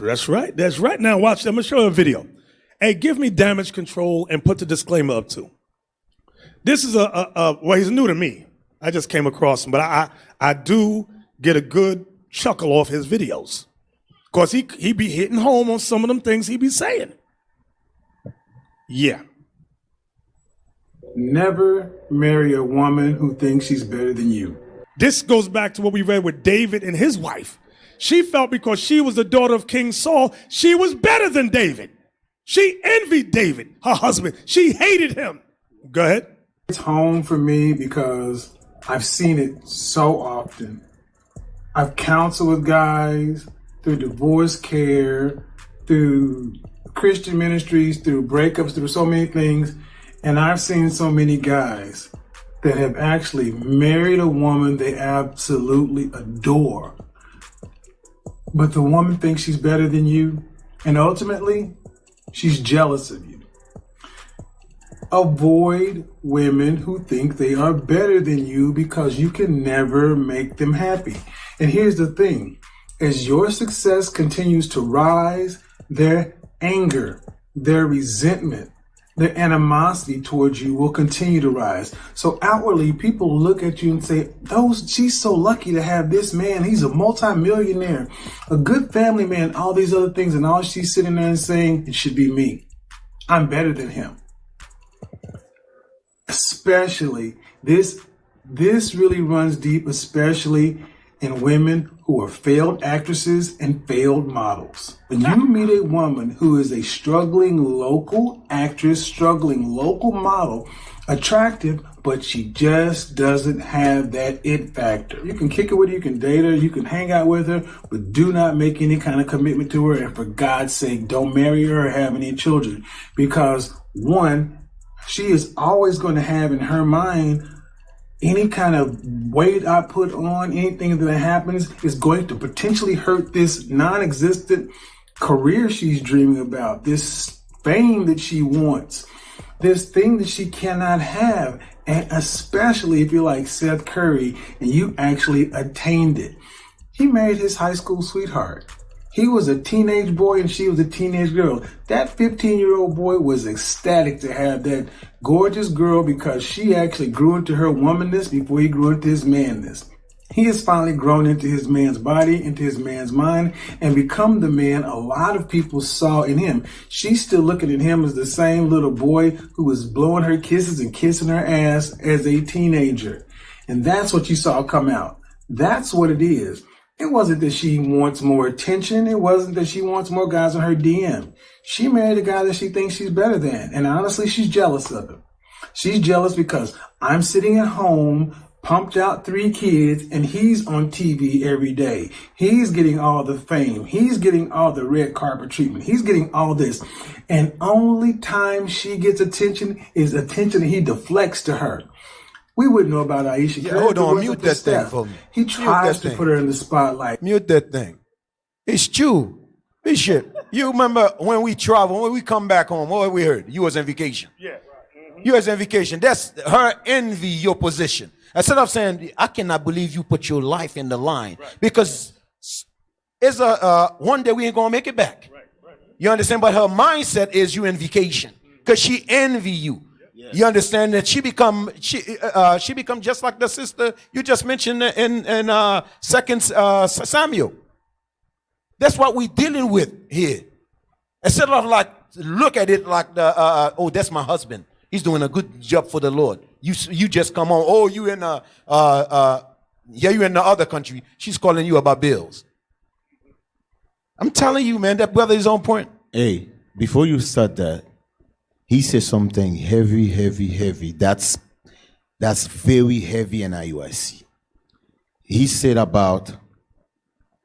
That's right. That's right. Now watch. I'm gonna show you a video. Hey, give me damage control and put the disclaimer up too. This is well, he's new to me. I just came across him, but I do get a good chuckle off his videos. Of course, he be hitting home on some of them things he be saying. Yeah. Never marry a woman who thinks she's better than you. This goes back to what we read with David and his wife. She felt because she was the daughter of King Saul, she was better than David. She envied David, her husband. She hated him. Go ahead. It's home for me because I've seen it so often. I've counseled with guys through divorce care, through Christian ministries, through breakups, through so many things. And I've seen so many guys that have actually married a woman they absolutely adore. But the woman thinks she's better than you. And ultimately, she's jealous of you. Avoid women who think they are better than you because you can never make them happy. And here's the thing. As your success continues to rise, their anger, their resentment, their animosity towards you will continue to rise. So outwardly, people look at you and say, she's so lucky to have this man. He's a multimillionaire, a good family man, all these other things. And all she's sitting there and saying, it should be me. I'm better than him. Especially, this really runs deep, especially in women who are failed actresses and failed models. When you meet a woman who is a struggling local actress, struggling local model, attractive, but she just doesn't have that it factor. You can kick it with her, you can date her, you can hang out with her, but do not make any kind of commitment to her. And for God's sake, don't marry her or have any children. Because one, she is always going to have in her mind any kind of weight I put on, anything that happens is going to potentially hurt this non-existent career she's dreaming about, this fame that she wants, this thing that she cannot have. And especially if you're like Seth Curry and you actually attained it. He married his high school sweetheart. He was a teenage boy and she was a teenage girl. That 15-year-old boy was ecstatic to have that gorgeous girl because she actually grew into her womanness before he grew into his manness. He has finally grown into his man's body, into his man's mind, and become the man a lot of people saw in him. She's still looking at him as the same little boy who was blowing her kisses and kissing her ass as a teenager. And that's what you saw come out. That's what it is. It wasn't that she wants more attention. It wasn't that she wants more guys on her DM. She married a guy that she thinks she's better than. And honestly, she's jealous of him. She's jealous because I'm sitting at home, pumped out 3 kids, and he's on TV every day. He's getting all the fame. He's getting all the red carpet treatment. He's getting all this. And only time she gets attention is attention that he deflects to her. We wouldn't know about Aisha. Yeah, hold on, mute that thing for me. He tries to put her in the spotlight. Mute that thing. It's true. Bishop, you remember when we travel, when we come back home, what we heard? You was on vacation. Yeah, right. Mm-hmm. You was on vacation. That's her envy your position. Instead of saying, I cannot believe you put your life in the line. Right. Because it's one day we ain't going to make it back. Right. You understand? But her mindset is you in vacation. Because she envy you. You understand that she become just like the sister you just mentioned in 2 Samuel. That's what we're dealing with here. Instead of like look at it like oh, that's my husband. He's doing a good job for the Lord. You just come on. Oh, you in you in the other country. She's calling you about bills. I'm telling you, man, that brother is on point. Hey, before you start that. He said something heavy. That's very heavy in IUIC. He said about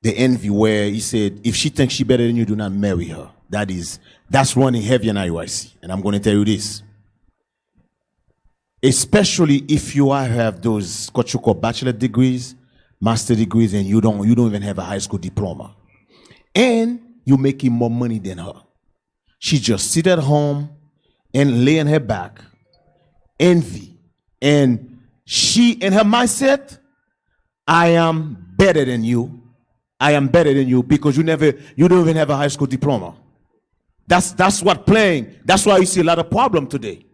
the envy where he said, if she thinks she's better than you, do not marry her. That's running heavy in IUIC. And I'm going to tell you this. Especially if you have those what you call bachelor degrees, master degrees, and you don't even have a high school diploma. And you're making more money than her. She just sit at home and lay on her back, envy. And she, in her mindset, I am better than you. I am better than you because you don't even have a high school diploma. That's what playing. That's why you see a lot of problem today.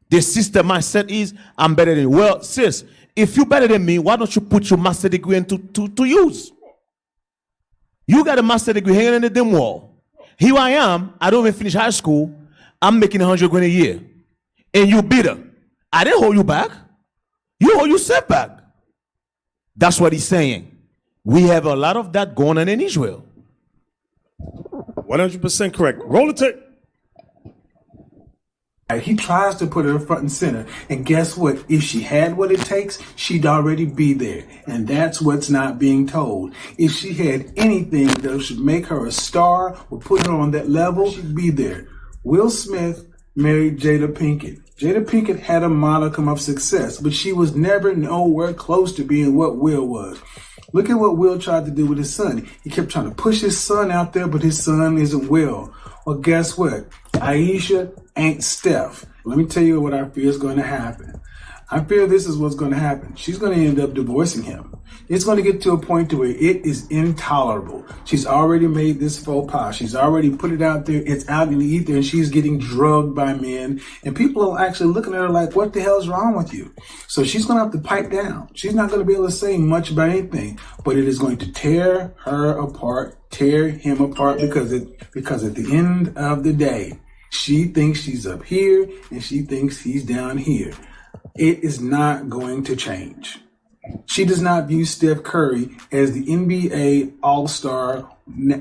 The system mindset is, I'm better than you. Well, sis, if you're better than me, why don't you put your master degree into to use? You got a master degree hanging in the dim wall. Here I am, I don't even finish high school. I'm making $100,000 a year. And you bitter. I didn't hold you back. You hold yourself back. That's what he's saying. We have a lot of that going on in Israel. 100% correct. Roll the tape. He tries to put her front and center. And guess what? If she had what it takes, she'd already be there. And that's what's not being told. If she had anything that should make her a star or put her on that level, she'd be there. Will Smith married Jada Pinkett. Jada Pinkett had a modicum of success, but she was never nowhere close to being what Will was. Look at what Will tried to do with his son. He kept trying to push his son out there, but his son isn't Will. Well, guess what? Aisha ain't Steph. Let me tell you what I fear is going to happen. I fear this is what's going to happen. She's going to end up divorcing him. It's going to get to a point to where it is intolerable. She's already made this faux pas. She's already put it out there. It's out in the ether, and she's getting drugged by men. And people are actually looking at her like, what the hell's wrong with you? So she's going to have to pipe down. She's not going to be able to say much about anything, but it is going to tear her apart, tear him apart, because at the end of the day, she thinks she's up here and she thinks he's down here. It is not going to change. She does not view Steph Curry as the NBA All-Star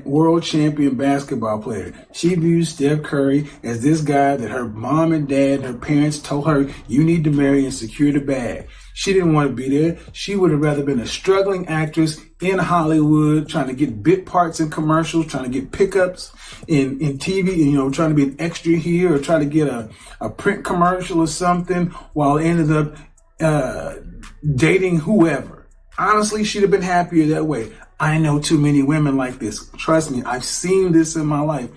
world champion basketball player. She views Steph Curry as this guy that her mom and dad, her parents told her, you need to marry and secure the bag. She didn't want to be there. She would have rather been a struggling actress in Hollywood, trying to get bit parts in commercials, trying to get pickups in TV, trying to be an extra here, or try to get a print commercial or something, while ended up dating whoever. Honestly, she'd have been happier that way. I know too many women like this. Trust me, I've seen this in my life.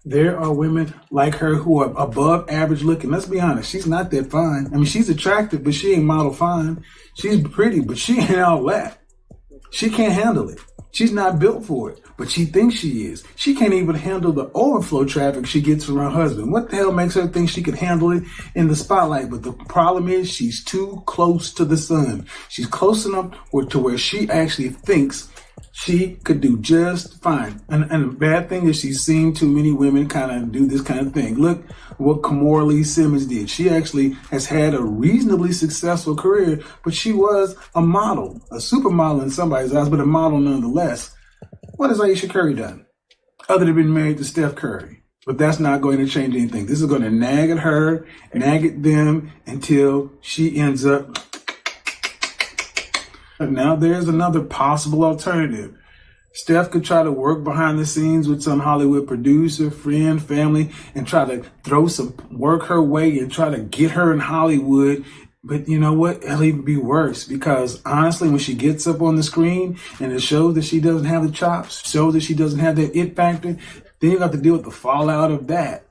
There are women like her who are above average looking. Let's be honest, she's not that fine. I mean, she's attractive, but she ain't model fine. She's pretty, but she ain't all that. She can't handle it. She's not built for it, but she thinks she is. She can't even handle the overflow traffic she gets from her husband. What the hell makes her think she can handle it in the spotlight? But the problem is she's too close to the sun. She's close enough to where she actually thinks she could do just fine. And the bad thing is she's seen too many women kind of do this kind of thing. Look what Kamora Lee Simmons did. She actually has had a reasonably successful career, but she was a model, a supermodel in somebody's eyes, but a model nonetheless. What has Aisha Curry done other than being married to Steph Curry? But that's not going to change anything. This is going to nag at her, nag at them until she ends up. And now there's another possible alternative. Steph could try to work behind the scenes with some Hollywood producer, friend, family, and try to throw some work her way and try to get her in Hollywood. But you know what? It'll even be worse, because honestly, when she gets up on the screen and it shows that she doesn't have the chops, shows that she doesn't have that it factor, then you have to deal with the fallout of that.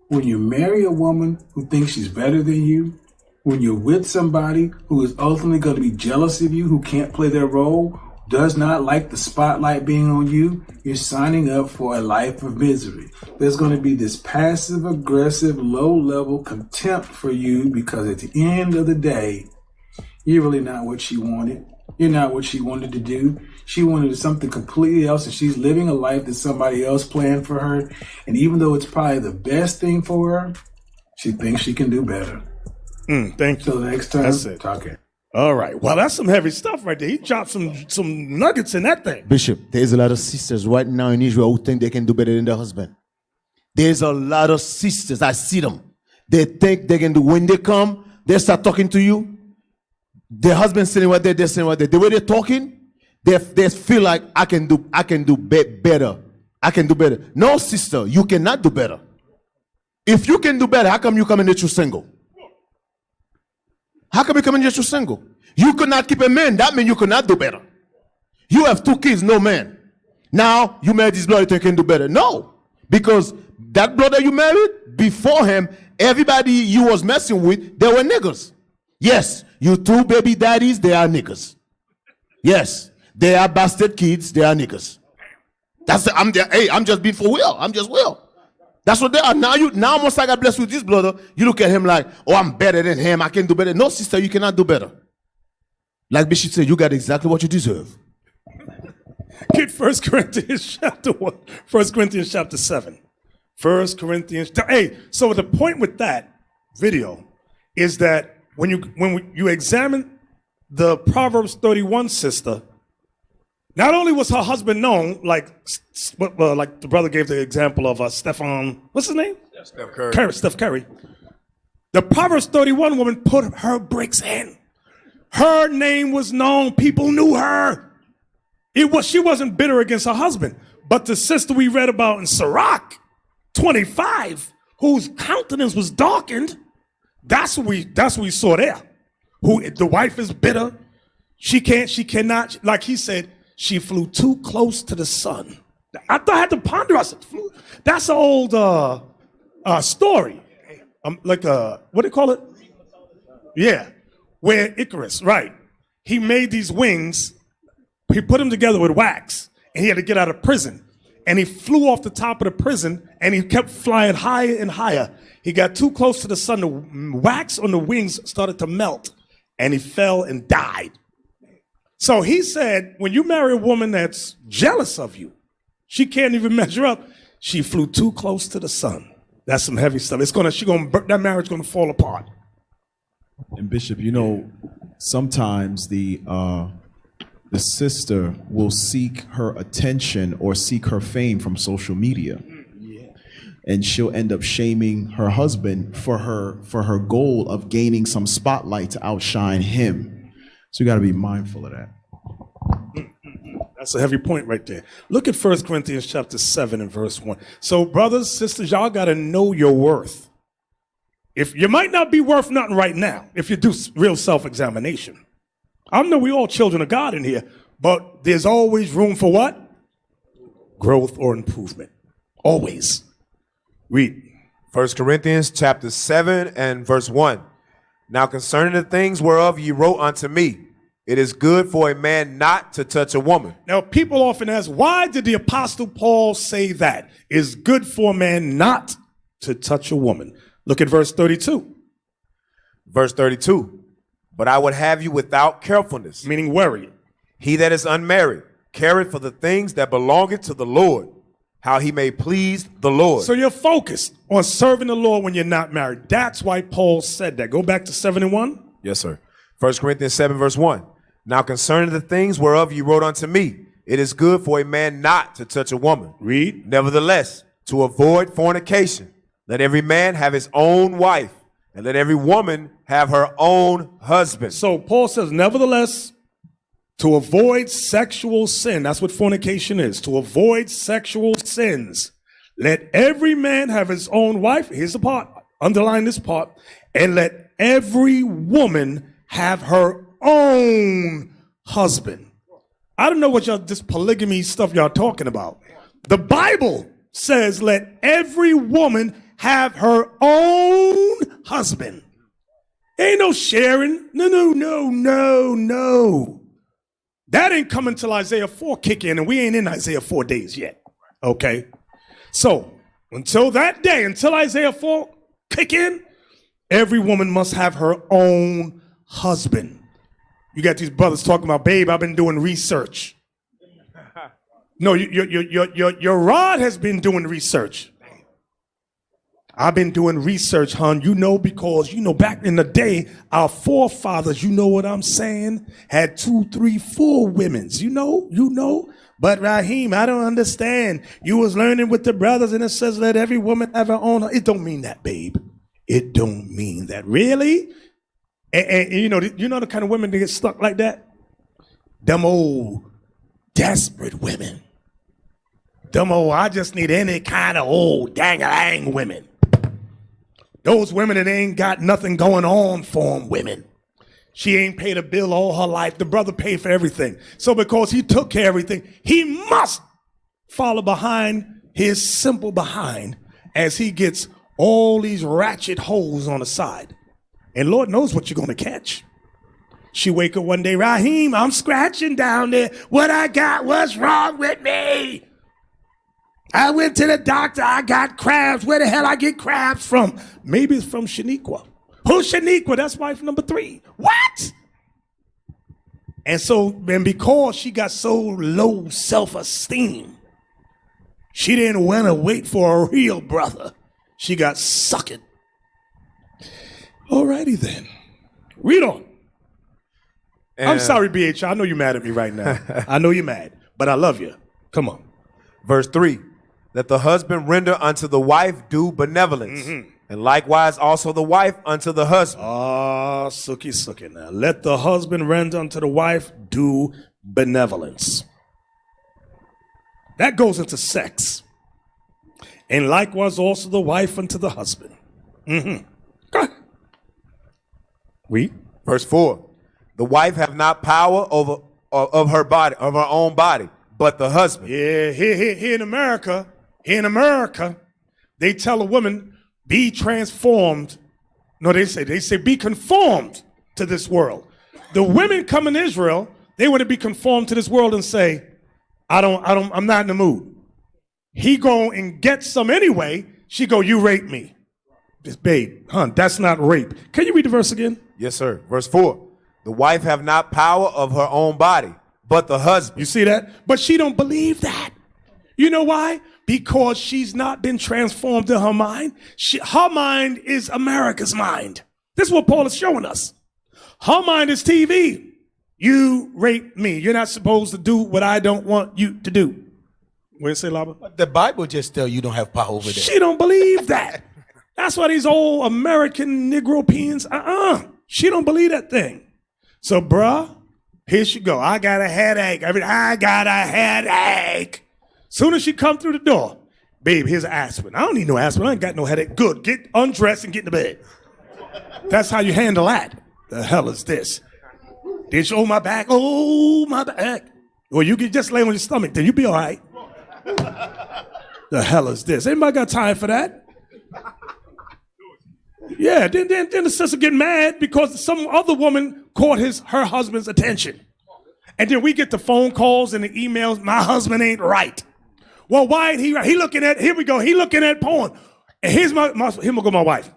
When you marry a woman who thinks she's better than you, when you're with somebody who is ultimately going to be jealous of you, who can't play their role, does not like the spotlight being on you, you're signing up for a life of misery. There's going to be this passive, aggressive, low-level contempt for you, because at the end of the day, you're really not what she wanted. You're not what she wanted to do. She wanted something completely else, and she's living a life that somebody else planned for her. And even though it's probably the best thing for her, she thinks she can do better. Thank you. Till next time, That's it. talking. All right. Well, that's some heavy stuff right there. He dropped some nuggets in that thing. Bishop, there's a lot of sisters right now in Israel who think they can do better than their husband. There's a lot of sisters, I see them. They think they can do, when they come, they start talking to you. Their husband sitting right there, they're sitting right there. The way they're talking, they feel like I can do better. I can do better. No, sister, you cannot do better. If you can do better, how come you come in that you're single? How come you come in that you're single? You could not keep a man. That means you could not do better. You have 2 kids, no man. Now you married this brother, you think you can do better. No, because that brother you married, before him, everybody you was messing with, they were niggas. Yes, you 2 baby daddies, they are niggas. Yes, They are bastard kids. They are niggas. I'm just being for Will. I'm just Will. That's what they are. Now most I got blessed with this brother. You look at him like, oh, I'm better than him. I can do better. No, sister, you cannot do better. Like Bishop said, you got exactly what you deserve. Get 1 Corinthians chapter 1. 1 Corinthians chapter 7. 1 Corinthians. Hey, so the point with that video is that when you examine the Proverbs 31 sister, not only was her husband known, like the brother gave the example of Stephen, what's his name? Steph Curry. Steph Curry. The Proverbs 31 woman put her bricks in. Her name was known. People knew her. She wasn't bitter against her husband. But the sister we read about in Sirach 25, whose countenance was darkened, that's what we saw there. Who the wife is bitter. She cannot, like he said, she flew too close to the sun. I had to ponder. I said, that's an old story. Like what do you call it? Yeah, where Icarus, right? He made these wings. He put them together with wax, and he had to get out of prison. And he flew off the top of the prison, and he kept flying higher and higher. He got too close to the sun. The wax on the wings started to melt, and he fell and died. So he said, when you marry a woman that's jealous of you, she can't even measure up. She flew too close to the sun. That's some heavy stuff. That marriage is gonna fall apart. And Bishop, sometimes the sister will seek her attention or seek her fame from social media. And she'll end up shaming her husband for her goal of gaining some spotlight to outshine him. So you got to be mindful of that. That's a heavy point right there. Look at 1 Corinthians chapter 7 and verse 1. So brothers, sisters, y'all got to know your worth. If you might not be worth nothing right now, if you do real self-examination. I know we all children of God in here, but there's always room for what? Growth or improvement. Always. Read. 1 Corinthians chapter 7 and verse 1. Now concerning the things whereof ye wrote unto me, it is good for a man not to touch a woman. Now people often ask, why did the Apostle Paul say that? It's good for a man not to touch a woman. Look at verse 32. Verse 32. But I would have you without carefulness. Meaning worry. He that is unmarried, carry for the things that belongeth to the Lord, how he may please the Lord. So you're focused on serving the Lord when you're not married. That's why Paul said that. Go back to 7 and 1. Yes, sir. 1 Corinthians 7 verse 1. Now concerning the things whereof you wrote unto me, it is good for a man not to touch a woman. Read. Nevertheless, to avoid fornication, let every man have his own wife, and let every woman have her own husband. So Paul says, nevertheless, to avoid sexual sin, that's what fornication is, to avoid sexual sins, let every man have his own wife, here's the part, underline this part, and let every woman have her own husband. I don't know what this polygamy stuff y'all talking about. The Bible says let every woman have her own husband. Ain't no sharing. No. That ain't coming till Isaiah 4 kick in, and we ain't in Isaiah 4 days yet. Okay? So, until that day, until Isaiah 4 kick in, every woman must have her own husband. You got these brothers talking about, babe, I've been doing research. No, your rod has been doing research. I've been doing research, hon, because, back in the day, our forefathers, you know what I'm saying, had 2, 3, 4 women's, you know. But Raheem, I don't understand. You was learning with the brothers and it says let every woman have her own. It don't mean that, babe. It don't mean that. Really? And you know the kind of women that get stuck like that? Them old desperate women. Them old, I just need any kind of old dang-a-lang women. Those women that ain't got nothing going on for them women. She ain't paid a bill all her life. The brother paid for everything. So because he took care of everything, he must follow behind his simple behind as he gets all these ratchet holes on the side. And Lord knows what you're going to catch. She wake up one day, Raheem, I'm scratching down there. What I got? What's wrong with me? I went to the doctor. I got crabs. Where the hell I get crabs from? Maybe it's from Shaniqua. Who's Shaniqua? That's wife number 3. What? And because she got so low self-esteem, she didn't want to wait for a real brother. She got suckered. Alrighty then. Read on. I'm sorry, BH. I know you're mad at me right now. I know you're mad, but I love you. Come on. Verse 3. Let the husband render unto the wife due benevolence, and likewise also the wife unto the husband. Ah, suki now. Let the husband render unto the wife due benevolence. That goes into sex. And likewise also the wife unto the husband. Go ahead. Read. Verse 4. The wife have not power over of her body, of her own body, but the husband. Yeah, here in America, they tell a woman, be transformed. No, they say be conformed to this world. The women come in Israel, they want to be conformed to this world and say, I'm not in the mood. He go and get some anyway. She go, you raped me. Just babe, that's not rape. Can you read the verse again? Yes, sir. Verse 4. The wife have not power of her own body, but the husband. You see that? But she don't believe that. You know why? Because she's not been transformed in her mind. Her mind is America's mind. This is what Paul is showing us. Her mind is TV. You raped me. You're not supposed to do what I don't want you to do. What do you say, Laba? The Bible just tell you don't have power over there. She don't believe that. That's why these old American Negropeans, she don't believe that thing. So, bruh, here she go. I got a headache. I got a headache. Soon as she come through the door, babe, here's an aspirin. I don't need no aspirin. I ain't got no headache. Good. Get undressed and get in the bed. That's how you handle that. The hell is this? Did you, my back? Oh, my back. Well, you can just lay on your stomach, then you'll be all right. The hell is this? Anybody got time for that? Yeah, then the sister get mad because some other woman caught her husband's attention. And then we get the phone calls and the emails, my husband ain't right. Well, why ain't he right? He looking at porn. And here we go my wife.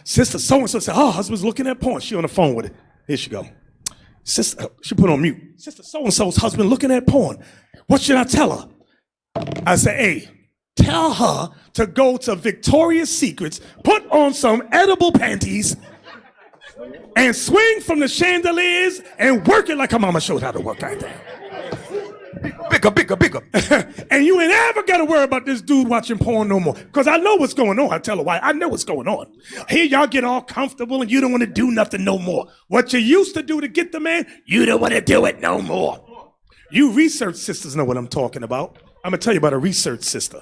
Sister so-and-so said, her husband's looking at porn. She on the phone with it. Here she go. Sister, she put on mute. Sister so-and-so's husband looking at porn. What should I tell her? I said, hey, tell her to go to Victoria's Secrets, put on some edible panties, and swing from the chandeliers and work it like her mama showed how to work right there. Bigger. And you ain't ever got to worry about this dude watching porn no more. Because I know what's going on. I tell her why. I know what's going on. Here y'all get all comfortable and you don't want to do nothing no more. What you used to do to get the man, you don't want to do it no more. You research sisters know what I'm talking about. I'm going to tell you about a research sister.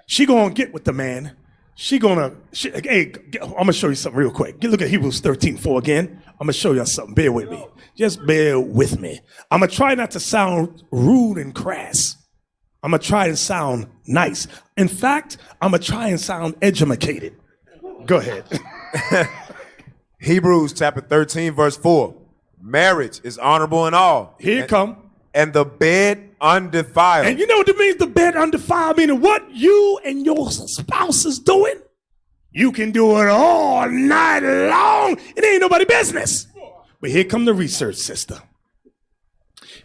She going to get with the man. Hey, I'm going to show you something real quick. Look at Hebrews 13:4 again. I'm going to show you something. Bear with me. Just bear with me. I'm going to try not to sound rude and crass. I'm going to try and sound nice. In fact, I'm going to try and sound educated. Go ahead. Hebrews chapter 13, verse 4. Marriage is honorable in all. Here it come. And the bed undefiled. And you know what it means, the bed undefiled? Meaning what you and your spouse is doing, you can do it all night long. It ain't nobody's business. But here come the research sister.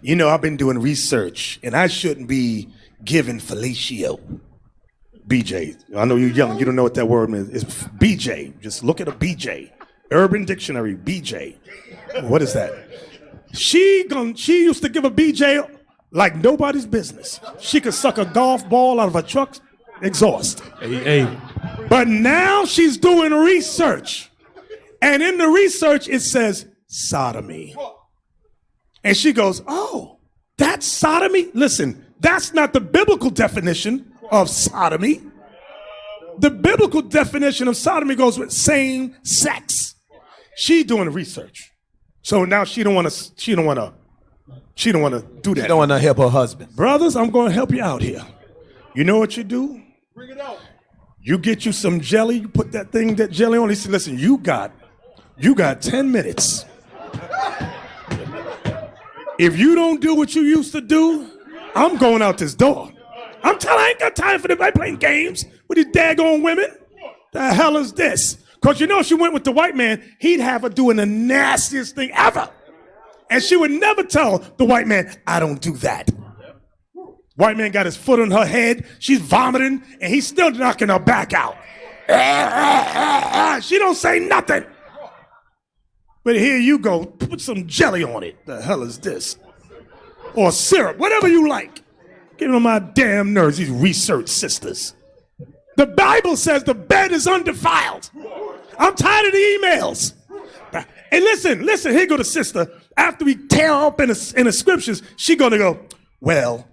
You know, I've been doing research, and I shouldn't be giving fellatio. BJ. I know you're young. You don't know what that word means. It's BJ. Just look at a BJ. Urban Dictionary, BJ. What is that? She used to give a BJ like nobody's business. She could suck a golf ball out of a truck's exhaust. Hey. But now she's doing research. And in the research, it says sodomy. And she goes, oh, that's sodomy? Listen, that's not the biblical definition of sodomy. The biblical definition of sodomy goes with same sex. She doing research. So now she don't want to do that. She don't want to help her husband. Brothers, I'm going to help you out here. You know what you do? Bring it out. You get you some jelly, you put that jelly on. He said, listen, you got 10 minutes. If you don't do what you used to do, I'm going out this door. I'm telling you, I ain't got time for them. I playing games with these daggone women. The hell is this? Because you know, she went with the white man, he'd have her doing the nastiest thing ever. And she would never tell the white man, I don't do that. White man got his foot on her head, she's vomiting, and he's still knocking her back out. She don't say nothing. But here you go, put some jelly on it. The hell is this? Or syrup, whatever you like. Get on my damn nerves, these research sisters. The Bible says the bed is undefiled. I'm tired of the emails. And listen, here go the sister. After we tear up in the scriptures, she gonna go, well,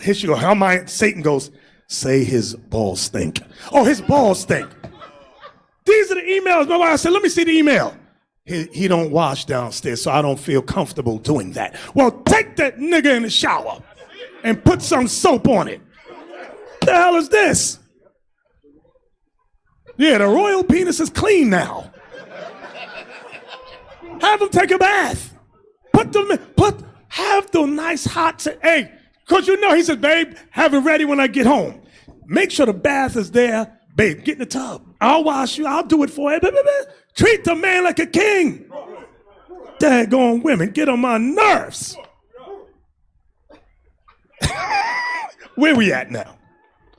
here she go. Her mind, Satan goes, say his balls stink. Oh, his balls stink. These are the emails. My wife said, let me see the email. He don't wash downstairs, so I don't feel comfortable doing that. Well, take that nigga in the shower and put some soap on it. The hell is this? Yeah, the royal penis is clean now. Have him take a bath. Have the nice hot, hey, because you know, he said, babe, have it ready when I get home. Make sure the bath is there. Babe, get in the tub. I'll wash you. I'll do it for you. Treat the man like a king. Daggone women, get on my nerves. Where we at now?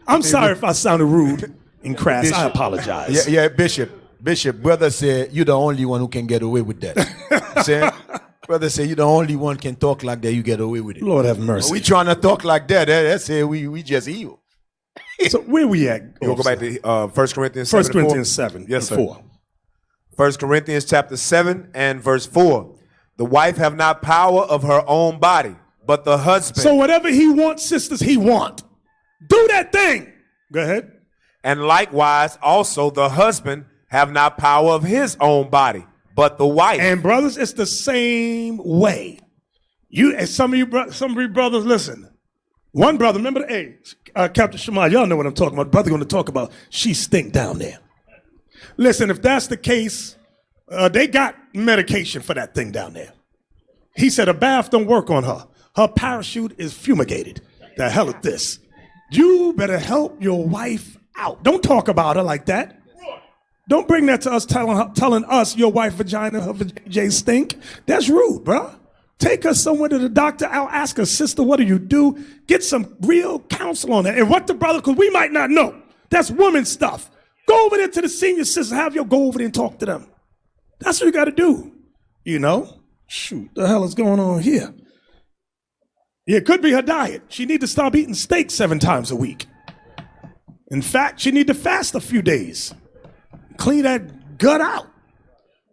I'm sorry if I sounded rude and crass. Bishop. I apologize. Yeah, Bishop, brother said, you're the only one who can get away with that. See? Brother said, you're the only one can talk like that, you get away with it. Lord have mercy. We trying to talk like that. That's it. We just evil. So where we at? We'll go back to 1 Corinthians 1 7 Corinthians 4. 7 Yes, and sir. 4. 1 Corinthians chapter 7 and verse 4. The wife have not power of her own body, but the husband. So whatever he wants, sisters, he want. Do that thing. Go ahead. And likewise, also the husband have not power of his own body, but the wife. And brothers, it's the same way. You and some of you brothers, listen. One brother, remember Captain Shema, y'all know what I'm talking about. Brother going to talk about she stink down there. Listen, if that's the case, they got medication for that thing down there. He said a bath don't work on her. Her parachute is fumigated. The hell is this? You better help your wife out. Don't talk about her like that. Don't bring that to us telling us your wife vagina, her vajay stink. That's rude, bro. Take her somewhere to the doctor. I'll ask her, sister, what do you do? Get some real counsel on that. And what the brother, because we might not know. That's woman stuff. Go over there to the senior sister. Have your go over there and talk to them. That's what you got to do. You know? Shoot, the hell is going on here? Yeah, it could be her diet. She need to stop eating steak 7 times a week. In fact, she need to fast a few days. Clean that gut out.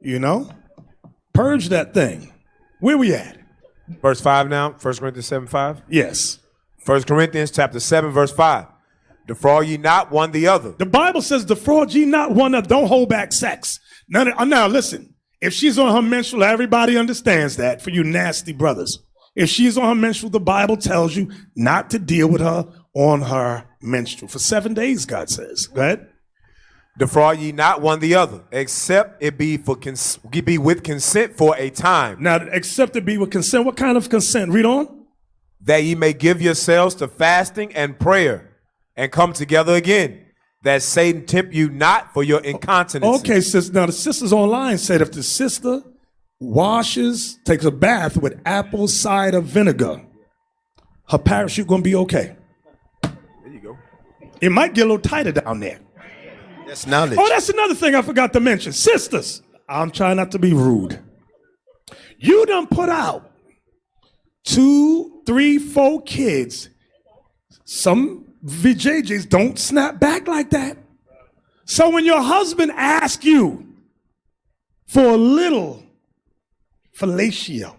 You know? Purge that thing. Where we at? Verse 5 now, 1 Corinthians 7, 5. Yes. 1 Corinthians chapter 7, verse 5. Defraud ye not one the other. The Bible says, defraud ye not one another. Don't hold back sex. Now, listen. If she's on her menstrual, everybody understands that for you nasty brothers. If she's on her menstrual, the Bible tells you not to deal with her on her menstrual. For 7 days, God says. Go ahead. Defraud ye not one the other, except it be with consent for a time. Now, except it be with consent. What kind of consent? Read on. That ye may give yourselves to fasting and prayer, and come together again, that Satan tempt you not for your incontinence. Okay, sis. Now, the sisters online said if the sister takes a bath with apple cider vinegar, her parachute going to be okay. There you go. It might get a little tighter down there. That's knowledge. Oh, that's another thing I forgot to mention. Sisters, I'm trying not to be rude. You done put out 2, 3, 4 kids. Some VJJs don't snap back like that. So when your husband asks you for a little fellatio,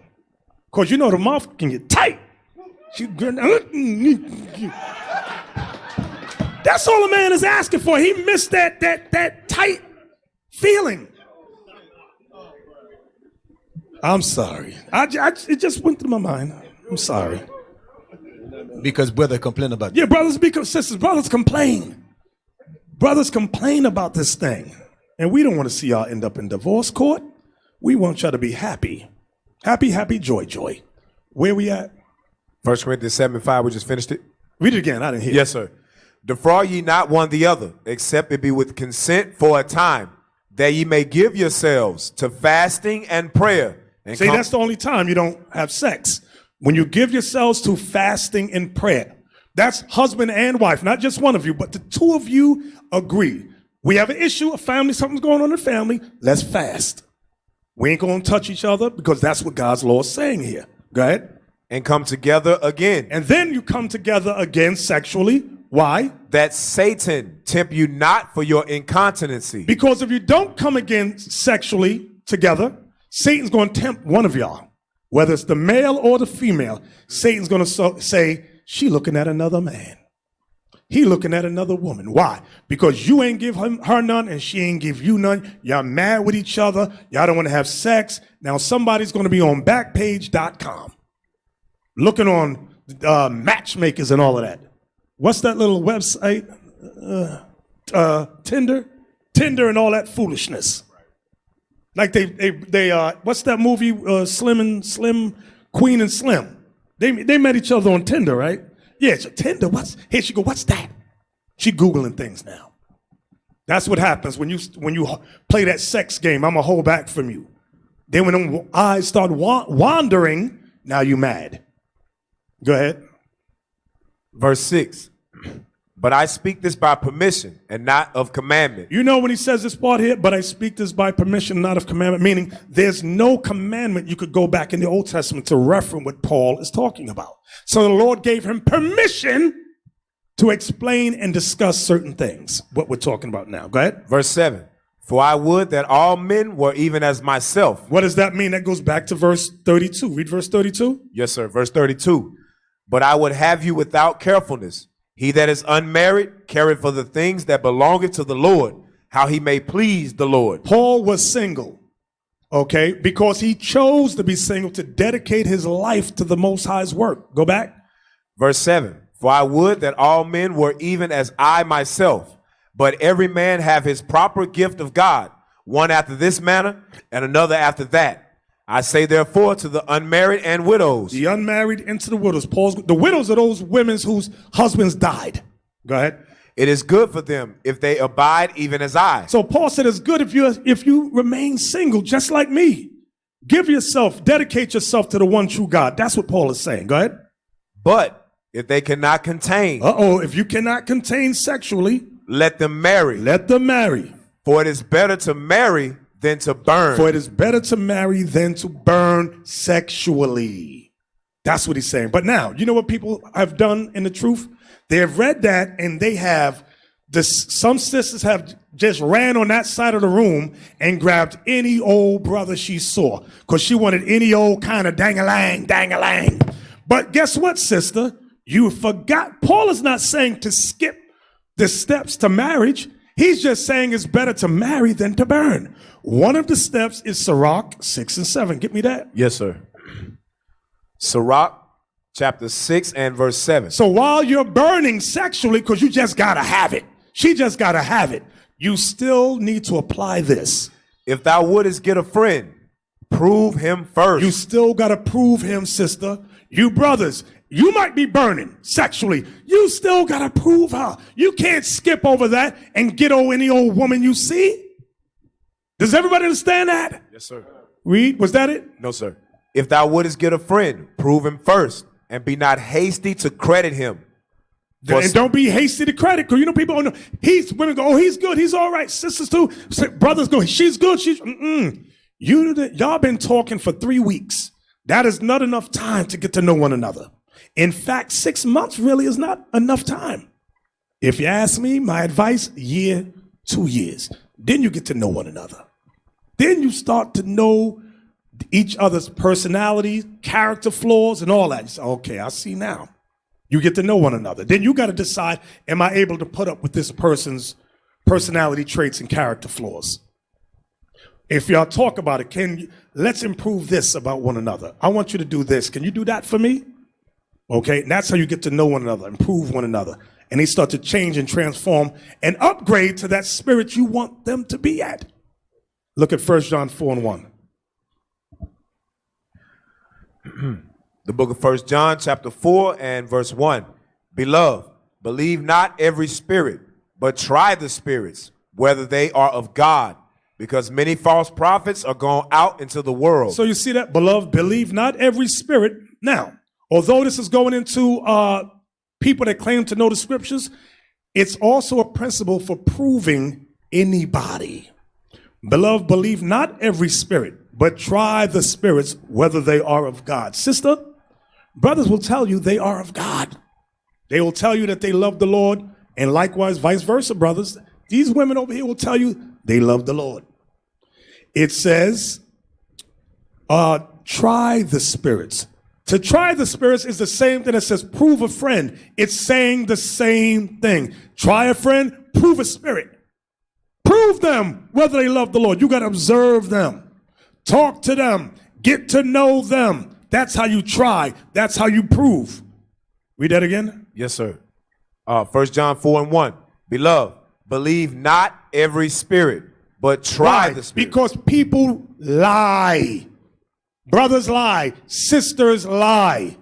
because you know the mouth can get tight. That's all a man is asking for. He missed that tight feeling. I'm sorry. It just went through my mind. I'm sorry. Because brother complain about you. Yeah, brothers, because sisters, brothers complain. Brothers complain about this thing. And we don't want to see y'all end up in divorce court. We want y'all to be happy. Happy, happy, joy, joy. Where we at? 1 Corinthians 7:5, we just finished it. Read it again. I didn't hear. Yes, sir. Defraud ye not one the other, except it be with consent for a time, that ye may give yourselves to fasting and prayer. And See, that's the only time you don't have sex. When you give yourselves to fasting and prayer. That's husband and wife, not just one of you, but the two of you agree. We have an issue, a family, something's going on in the family. Let's fast. We ain't going to touch each other because that's what God's law is saying here. Go ahead. and come together again. And then you come together again sexually. Why? That Satan tempt you not for your incontinency. Because if you don't come again sexually together, Satan's going to tempt one of y'all, whether it's the male or the female. Satan's going to say, she looking at another man. He looking at another woman. Why? Because you ain't give her none and she ain't give you none. Y'all mad with each other. Y'all don't want to have sex. Now somebody's going to be on Backpage.com looking on matchmakers and all of that. What's that little website? Tinder and all that foolishness. Like they what's that movie? Slim, Queen and Slim. They met each other on Tinder, right? Yeah, so Tinder. Here she go. What's that? She Googling things now. That's what happens when you play that sex game. I'm gonna hold back from you. Then when them eyes start wandering, now you mad. Go ahead. Verse 6. But I speak this by permission and not of commandment. You know when he says this part here, but I speak this by permission, not of commandment, meaning there's no commandment you could go back in the Old Testament to reference what Paul is talking about. So the Lord gave him permission to explain and discuss certain things, what we're talking about now. Go ahead. Verse 7. For I would that all men were even as myself. What does that mean? That goes back to verse 32. Read verse 32. Yes, sir. Verse 32. But I would have you without carefulness. He that is unmarried, carry for the things that belongeth to the Lord, how he may please the Lord. Paul was single, okay, because he chose to be single to dedicate his life to the Most High's work. Go back. Verse 7. For I would that all men were even as I myself, but every man have his proper gift of God, one after this manner and another after that. I say therefore to the unmarried and widows. The unmarried and to the widows. The widows are those women whose husbands died. Go ahead. It is good for them if they abide even as I. So Paul said it's good if you remain single, just like me. Give yourself, dedicate yourself to the one true God. That's what Paul is saying. Go ahead. But if they cannot contain. If you cannot contain sexually. Let them marry. Let them marry. For it is better to marry than to burn. For it is better to marry than to burn sexually. That's what he's saying. But now, you know what people have done in the truth? They have read that and they have, some sisters have just ran on that side of the room and grabbed any old brother she saw because she wanted any old kind of dang-a-lang. But guess what, sister? You forgot. Paul is not saying to skip the steps to marriage. He's just saying it's better to marry than to burn. One of the steps is Sirach 6 and 7. Get me that? Yes, sir. Sirach chapter 6 and verse 7. So while you're burning sexually, because you just got to have it, she just got to have it, you still need to apply this. If thou wouldest get a friend, prove him first. You still got to prove him, sister. You brothers, you might be burning sexually. You still got to prove her. You can't skip over that and get any old woman you see. Does everybody understand that? Yes, sir. Read, was that it? No, sir. If thou wouldest get a friend, prove him first, and be not hasty to credit him. And don't be hasty to credit, because you know people don't know. Women go, oh, he's good, he's all right. Sisters too. Brothers go, she's good, y'all been talking for 3 weeks. That is not enough time to get to know one another. In fact, 6 months really is not enough time. If you ask me, my advice, year, 2 years. Then you get to know one another. Then you start to know each other's personalities, character flaws, and all that. You say, okay, I see now. You get to know one another. Then you got to decide, am I able to put up with this person's personality traits and character flaws? If y'all talk about it, let's improve this about one another. I want you to do this. Can you do that for me? Okay, and that's how you get to know one another, improve one another. And they start to change and transform and upgrade to that spirit you want them to be at. Look at 1 John 4 and 1. The book of 1 John chapter 4 and verse 1. Beloved, believe not every spirit, but try the spirits, whether they are of God, because many false prophets are gone out into the world. So you see that, beloved, believe not every spirit. Now, although this is going into people that claim to know the scriptures, it's also a principle for proving anybody. Beloved, believe not every spirit, but try the spirits, whether they are of God. Sister, brothers will tell you they are of God. They will tell you that they love the Lord, and likewise, vice versa, brothers. These women over here will tell you they love the Lord. It says, try the spirits. To try the spirits is the same thing that says prove a friend. It's saying the same thing. Try a friend, prove a spirit. Prove them whether they love the Lord. You got to observe them. Talk to them. Get to know them. That's how you try. That's how you prove. Read that again. Yes, sir. 1 John 4 and 1. Beloved, believe not every spirit, but try the spirit. Because people lie. Brothers lie. Sisters lie.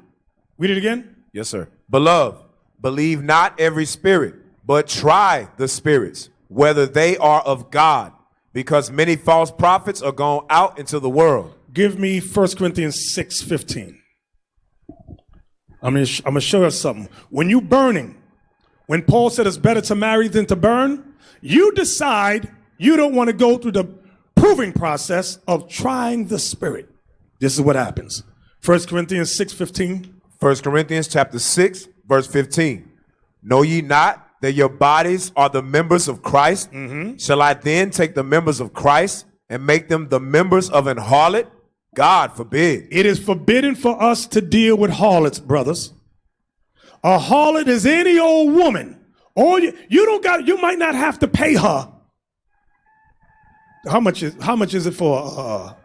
Read it again. Yes, sir. Beloved, believe not every spirit, but try the spirits, whether they are of God, because many false prophets are gone out into the world. Give me 1 Corinthians 6:15. I'm going to show you something. When you burning, when Paul said it's better to marry than to burn, you decide you don't want to go through the proving process of trying the spirit. This is what happens. 1 Corinthians 6:15. 1 Corinthians chapter 6, verse 15. Know ye not that your bodies are the members of Christ? Shall I then take the members of Christ and make them the members of an harlot? God forbid. It is forbidden for us to deal with harlots, brothers. A harlot is any old woman. Or you might not have to pay her. How much is it for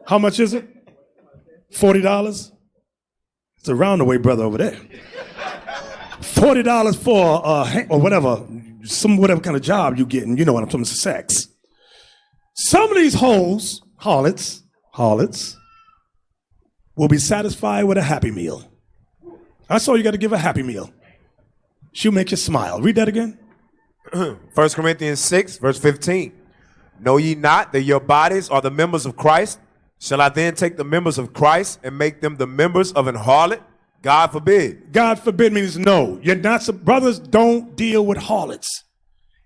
how much is it? $40? It's a roundaway brother over there. $40 for or whatever kind of job you getting. You know what I'm talking about, sex. Some of these hoes, harlots, will be satisfied with a Happy Meal. That's all you got to give a Happy Meal. She'll make you smile. Read that again. 1 Corinthians 6, verse 15. Know ye not that your bodies are the members of Christ? Shall I then take the members of Christ and make them the members of an harlot? God forbid. God forbid means no. You're not. Brothers don't deal with harlots.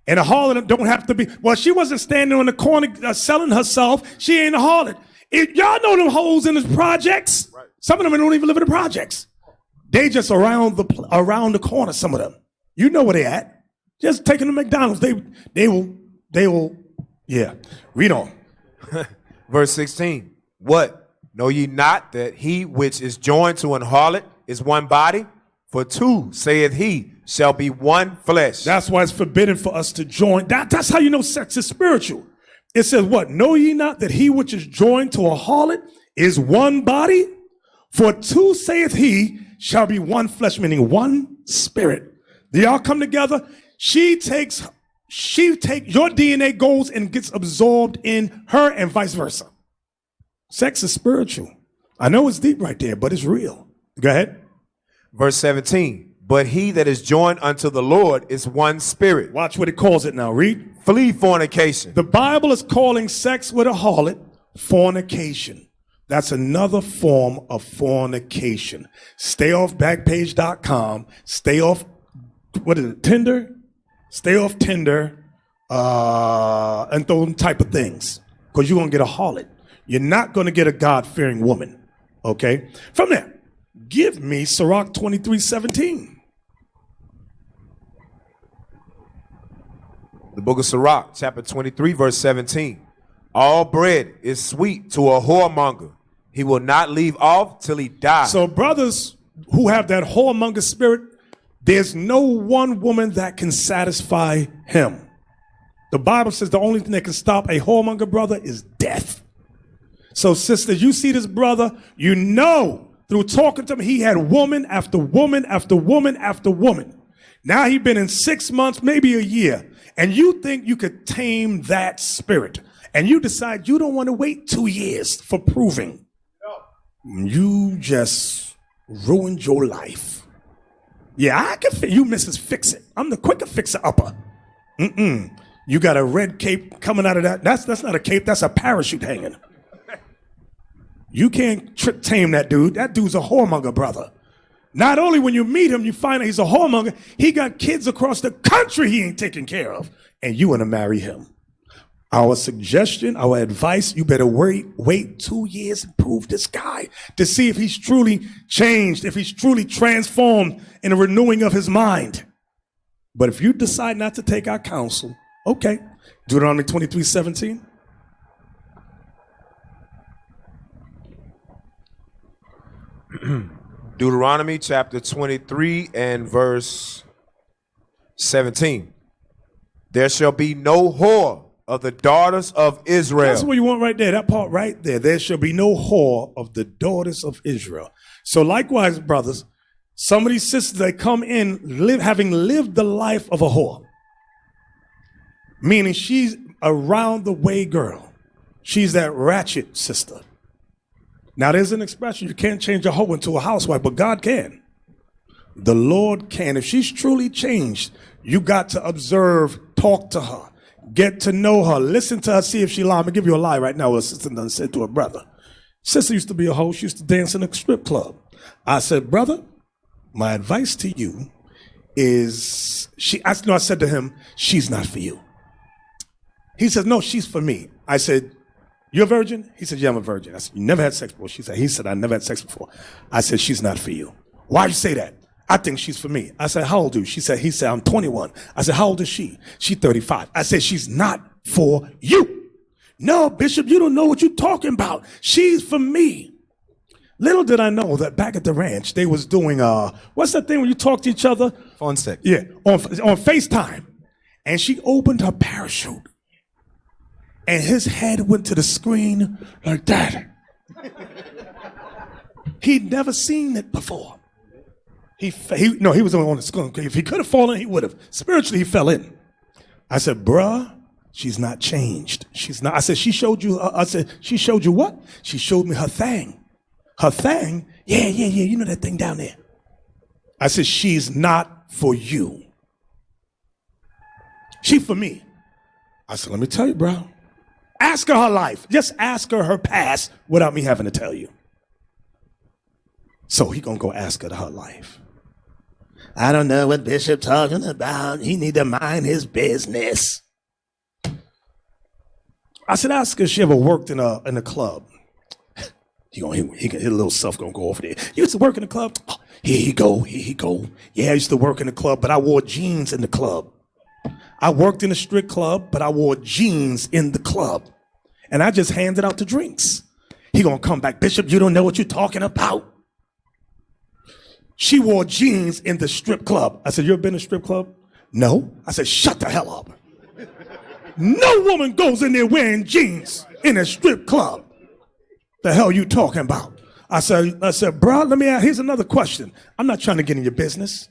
And a harlot don't have to be. Well, she wasn't standing on the corner selling herself. She ain't a harlot. Y'all know them hoes in the projects. Right. Some of them don't even live in the projects. They just around the corner. Some of them. You know where they at. Just taking the McDonald's. They will. Yeah. Read on. Verse 16. What? Know ye not that he which is joined to an harlot is one body? For two, saith he, shall be one flesh. That's why it's forbidden for us to join. That's how you know sex is spiritual. It says what? Know ye not that he which is joined to a harlot is one body? For two, saith he, shall be one flesh, meaning one spirit. They all come together. Your DNA goes and gets absorbed in her and vice versa. Sex is spiritual. I know it's deep right there, but it's real. Go ahead. Verse 17. But he that is joined unto the Lord is one spirit. Watch what it calls it now. Read. Flee fornication. The Bible is calling sex with a harlot fornication. That's another form of fornication. Stay off Backpage.com. Stay off, Tinder? Stay off Tinder and those type of things. Because you're going to get a harlot. You're not going to get a God-fearing woman. Okay? From there, give me Sirach 23:17. The book of Sirach, chapter 23, verse 17. All bread is sweet to a whoremonger. He will not leave off till he dies. So brothers who have that whoremonger spirit, there's no one woman that can satisfy him. The Bible says the only thing that can stop a whoremonger brother is death. So sisters, you see this brother, you know through talking to him, he had woman after woman after woman after woman. Now he's been in 6 months, maybe a year. And you think you could tame that spirit. and you decide you don't want to wait 2 years for proving, you just ruined your life. Yeah, I can you Mrs. Fix It. I'm the quicker fixer-upper. You got a red cape coming out of that. That's not a cape, that's a parachute hanging. You can't tame that dude. That dude's a whoremonger, brother. Not only when you meet him, you find out he's a whoremonger, he got kids across the country he ain't taking care of, and you want to marry him. Our suggestion, our advice, you better wait 2 years and prove this guy to see if he's truly changed, if he's truly transformed in a renewing of his mind. But if you decide not to take our counsel, okay. Deuteronomy 23:17. Deuteronomy chapter 23 and verse 17. There shall be no whore of the daughters of Israel. That's what you want right there, that part right there. There shall be no whore of the daughters of Israel. So likewise, brothers, some of these sisters, they come in having lived the life of a whore. Meaning she's a round the way girl. She's that ratchet sister. Now there's an expression, you can't change a hoe into a housewife, but God can. The Lord can. If she's truly changed, you got to observe, talk to her, get to know her, listen to her, see if she lies. I'm gonna give you a lie right now. What a sister done said to her brother. Sister used to be a hoe. She used to dance in a strip club. I said, brother, my advice to you is, I said to him, she's not for you. He said, no, she's for me. I said, you're a virgin? He said, yeah, I'm a virgin. I said, you never had sex before? He said, I never had sex before. I said, she's not for you. Why you say that? I think she's for me. I said, how old are you? He said, I'm 21. I said, how old is she? She's 35. I said, she's not for you. No, Bishop, you don't know what you're talking about. She's for me. Little did I know that back at the ranch, they was doing, what's that thing when you talk to each other? Phone sex. Yeah, on FaceTime. And she opened her parachute. And his head went to the screen like that. He'd never seen it before. He was on the screen. If he could have fallen, he would have. Spiritually, he fell in. I said, bruh, she's not changed. She's not. I said, she showed you, she showed you what? She showed me her thing. Her thing? Yeah, you know that thing down there. I said, she's not for you. She's for me. I said, let me tell you, bro. Ask her life. Just ask her past without me having to tell you. So he gonna go ask her life. I don't know what Bishop talking about. He need to mind his business. I said, ask her if she ever worked in a club. His little self gonna go over there. You used to work in the club? Oh, here he go. Yeah, I used to work in the club, but I wore jeans in the club. I worked in a strip club, but I wore jeans in the club. And I just handed out the drinks. He gonna come back, Bishop, you don't know what you're talking about. She wore jeans in the strip club. I said, you ever been in a strip club? No. I said, shut the hell up. No woman goes in there wearing jeans in a strip club. The hell you talking about? I said, bro, let me ask, here's another question. I'm not trying to get in your business.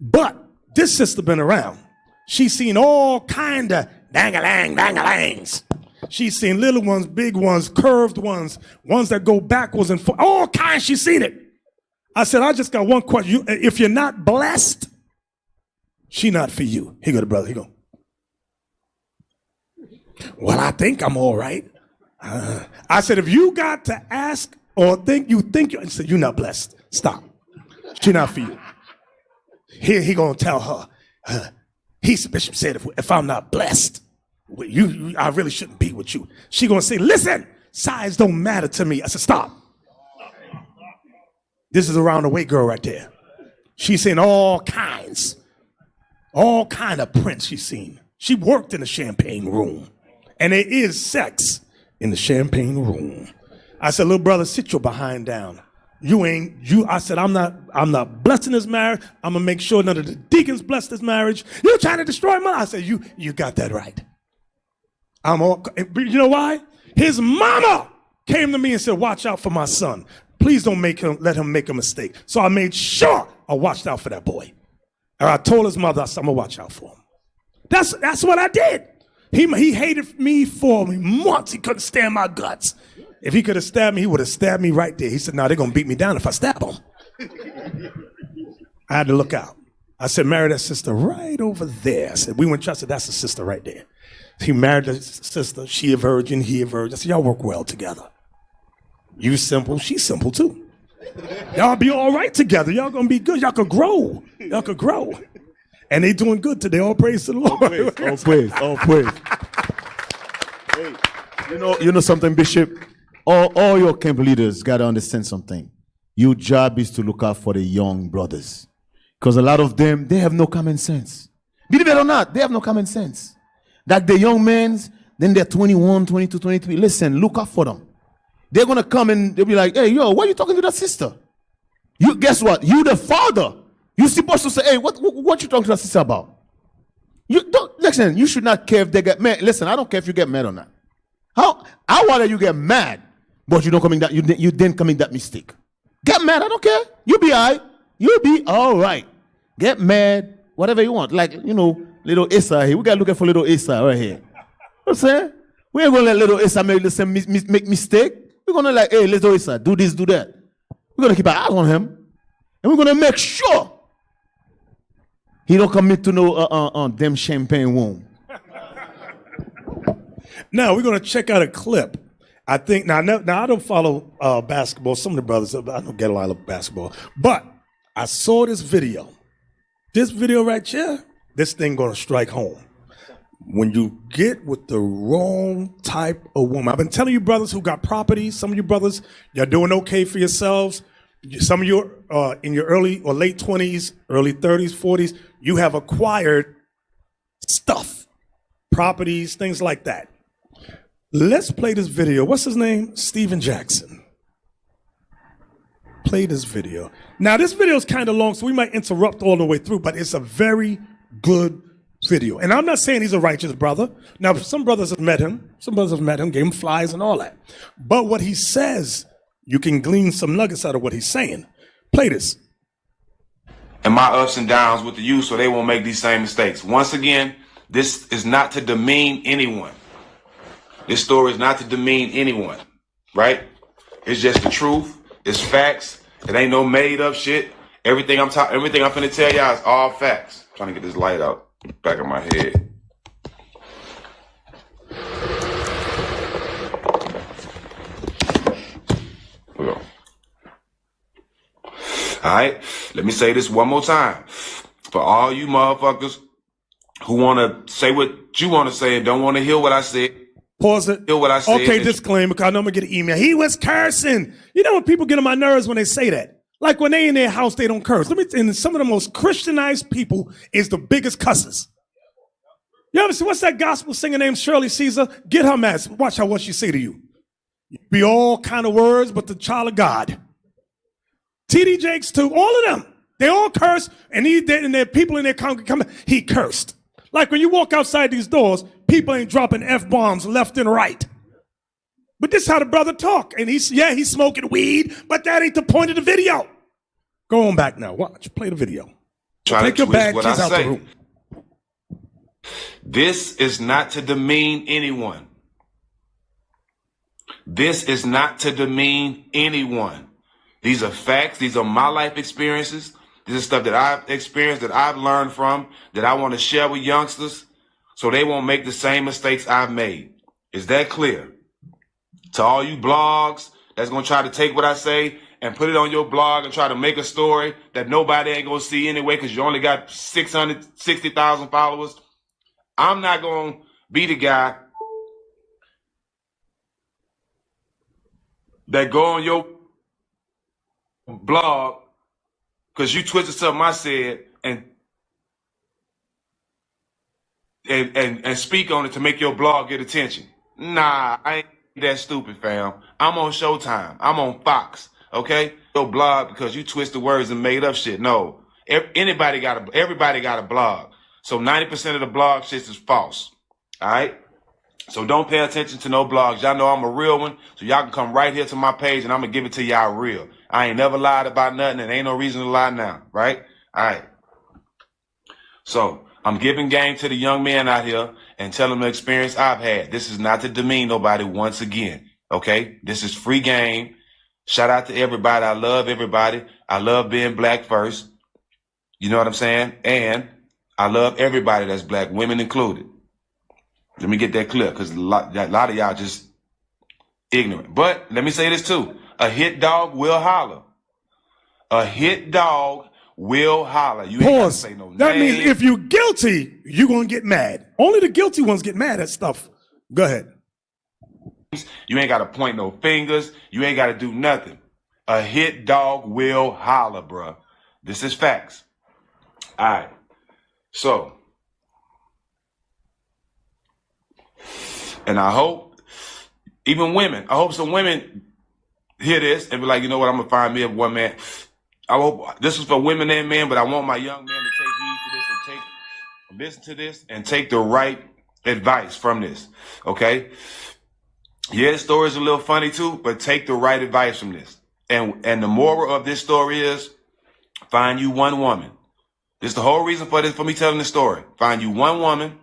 But this sister been around. She's seen all kind of dang-a-lang-bang-a-langs. She's seen little ones, big ones, curved ones, ones that go backwards and forwards, all kinds. She's seen it. I said, I just got one question. If you're not blessed, she not for you. Here go the brother. He go, well, I think I'm all right. I said, if you got to ask or think I said, you're not blessed. Stop. She not for you. Here he gonna tell her. Bishop said, if I'm not blessed, I really shouldn't be with you. She gonna say, listen, size don't matter to me. I said, stop. This is a round-the-way girl right there. She's seen all kind of prints she's seen. She worked in the champagne room. And there is sex in the champagne room. I said, little brother, sit your behind down. I said, I'm not blessed in this marriage. I'm gonna make sure none of the deacons bless this marriage. You're trying to destroy my life. I said, you got that right. You know why? His mama came to me and said, watch out for my son. Please don't let him make a mistake. So I made sure I watched out for that boy. And I told his mother, I said, I'm gonna watch out for him. That's what I did. He hated me for months. He couldn't stand my guts. If he could have stabbed me, he would have stabbed me right there. He said, no, they're going to beat me down if I stab them. I had to look out. I said, marry that sister right over there. I said, we went to church. I said, that's the sister right there. He married the sister. She a virgin, he a virgin. I said, y'all work well together. You simple, she's simple too. Y'all be all right together. Y'all going to be good. Y'all could grow. Y'all could grow. And they doing good today. All praise to the Lord. All praise, all praise. Hey, you know something, Bishop? All your camp leaders got to understand something. Your job is to look out for the young brothers. Because a lot of them, they have no common sense. Believe it or not, they have no common sense. Like the young men, then they're 21, 22, 23. Listen, look out for them. They're going to come and they'll be like, hey, yo, why are you talking to that sister? You guess what? You the father. You're supposed to say, hey, what you talking to that sister about? You don't listen, you should not care if they get mad. Listen, I don't care if you get mad or not. I want you get mad, but you don't commit that you didn't commit that mistake. Get mad, I don't care. You'll be all right. You'll be all right. Get mad, whatever you want. Like, little Issa here. We got looking for little Issa right here. You know what I'm saying? We ain't gonna let little Issa make the same make mistake. We're gonna like, hey, little Issa, do this, do that. We're gonna keep our eyes on him. And we're gonna make sure he don't commit to no them champagne womb. Now we're gonna check out a clip. I think now I don't follow basketball. Some of the brothers I don't get a lot of basketball, but I saw this video. This video right here, this thing gonna strike home. When you get with the wrong type of woman, I've been telling you brothers who got property. Some of you brothers, you're doing okay for yourselves. Some of you in your early or late 20s, early 30s, 40s, you have acquired stuff, properties, things like that. Let's play this video. What's his name? Steven Jackson. Play this video. Now, this video is kind of long, so we might interrupt all the way through, but it's a very good video. And I'm not saying he's a righteous brother. Now, some brothers have met him. Some brothers have met him, gave him flies and all that. But what he says, you can glean some nuggets out of what he's saying. Play this. And my ups and downs with the youth so they won't make these same mistakes. Once again, this is not to demean anyone. This story is not to demean anyone, right? It's just the truth. It's facts. It ain't no made up shit. Everything I'm finna tell y'all is all facts. I'm trying to get this light out back of my head. All right, let me say this one more time. For all you motherfuckers who want to say what you want to say and don't want to hear what I said. Pause it. Hear what I said. Okay, disclaimer, because I know I'm going to get an email. He was cursing. You know when people get on my nerves when they say that? Like when they in their house, they don't curse. And some of the most Christianized people is the biggest cussers. You ever see, what's that gospel singer named Shirley Caesar? Get her mad. Watch what she say to you. Be all kind of words, but the child of God. T.D. Jakes too, all of them. They all curse, and there are people in their congregation, he cursed. Like when you walk outside these doors, people ain't dropping F-bombs left and right. But this is how the brother talk. And he's smoking weed, but that ain't the point of the video. Go on back now. Watch. Play the video. Take your bag, out the room. This is not to demean anyone. This is not to demean anyone. These are facts. These are my life experiences. This is stuff that I've experienced, that I've learned from, that I want to share with youngsters so they won't make the same mistakes I've made. Is that clear? To all you blogs that's going to try to take what I say and put it on your blog and try to make a story that nobody ain't going to see anyway because you only got 660,000 followers. I'm not going to be the guy that go on your blog because you twisted something I said and speak on it to make your blog get attention. Nah, I ain't that stupid, fam. I'm on Showtime. I'm on Fox. Okay? Your blog because you twisted words and made up shit. No. Everybody got a blog. So 90% of the blog shit is false. All right? So don't pay attention to no blogs. Y'all know I'm a real one. So y'all can come right here to my page and I'm going to give it to y'all real. I ain't never lied about nothing and ain't no reason to lie now. Right? All right. So I'm giving game to the young men out here and tell them the experience I've had. This is not to demean nobody once again. Okay? This is free game. Shout out to everybody. I love everybody. I love being black first. You know what I'm saying? And I love everybody that's black, women included. Let me get that clear, because a lot of y'all just ignorant. But let me say this too. A hit dog will holler. A hit dog will holler. You ain't gotta say no name. That means if you're guilty, you're going to get mad. Only the guilty ones get mad at stuff. Go ahead. You ain't got to point no fingers. You ain't got to do nothing. A hit dog will holler, bruh. This is facts. All right. So, and I hope, even women, I hope some women hear this and be like, you know what, I'm going to find me a one man. I hope this is for women and men, but I want my young men to take heed to this and listen to this and take the right advice from this. Okay? Yeah, the story is a little funny too, but take the right advice from this. And the moral of this story is find you one woman. This is the whole reason for me telling the story. Find you one woman,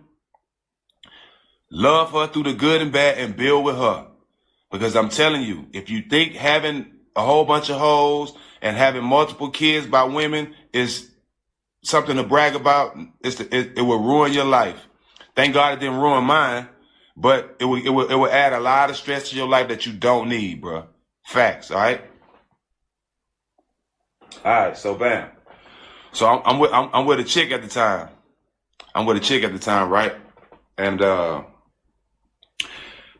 love her through the good and bad, and build with her. Because I'm telling you, if you think having a whole bunch of hoes and having multiple kids by women is something to brag about, it will ruin your life. Thank God it didn't ruin mine, but it will add a lot of stress to your life that you don't need, bro. Facts, all right? All right, so bam. So I'm with a chick at the time. Right? And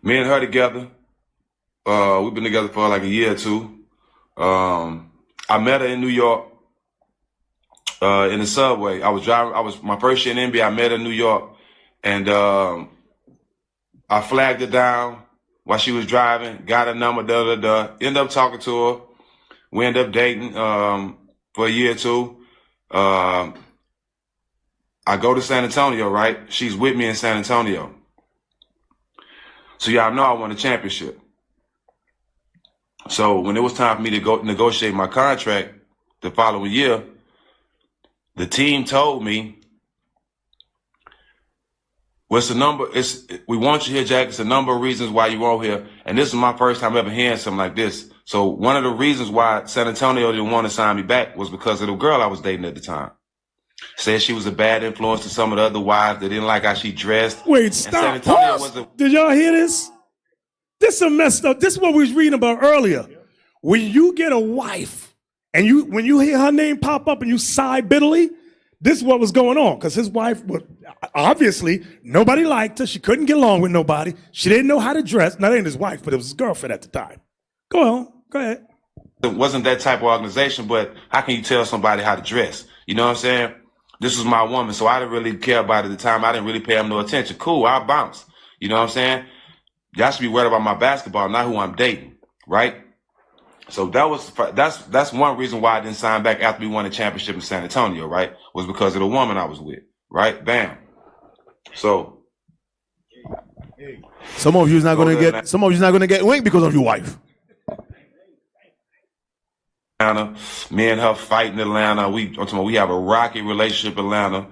me and her together. We've been together for like a year or two. I met her in New York, in the subway. My first year in NBA. I met her in New York, and I flagged her down while she was driving. Got her number. Ended up talking to her. We ended up dating for a year or two. I go to San Antonio, right? She's with me in San Antonio. So y'all know I won a championship. So when it was time for me to go negotiate my contract the following year, the team told me, what's the number? We want you here, Jack. It's a number of reasons why you were here. And this is my first time ever hearing something like this. So one of the reasons why San Antonio didn't want to sign me back was because of the girl I was dating at the time. Said she was a bad influence to some of the other wives. They didn't like how she dressed. Wait, stop. Did y'all hear this? This is messed up. This is what we was reading about earlier. When you get a wife and when you hear her name pop up and you sigh bitterly, this is what was going on. Because his wife, obviously, nobody liked her. She couldn't get along with nobody. She didn't know how to dress. Not ain't his wife, but it was his girlfriend at the time. Go on. Go ahead. It wasn't that type of organization, but how can you tell somebody how to dress? You know what I'm saying? This was my woman, so I didn't really care about it at the time. I didn't really pay him no attention. Cool, I'll bounce. You know what I'm saying? Y'all should be worried about my basketball, not who I'm dating, right? So that's one reason why I didn't sign back after we won the championship in San Antonio, right? Was because of the woman I was with, right? Bam. So some of you's not gonna get winged because of your wife. Atlanta, me and her fight in Atlanta. We have a rocky relationship in Atlanta.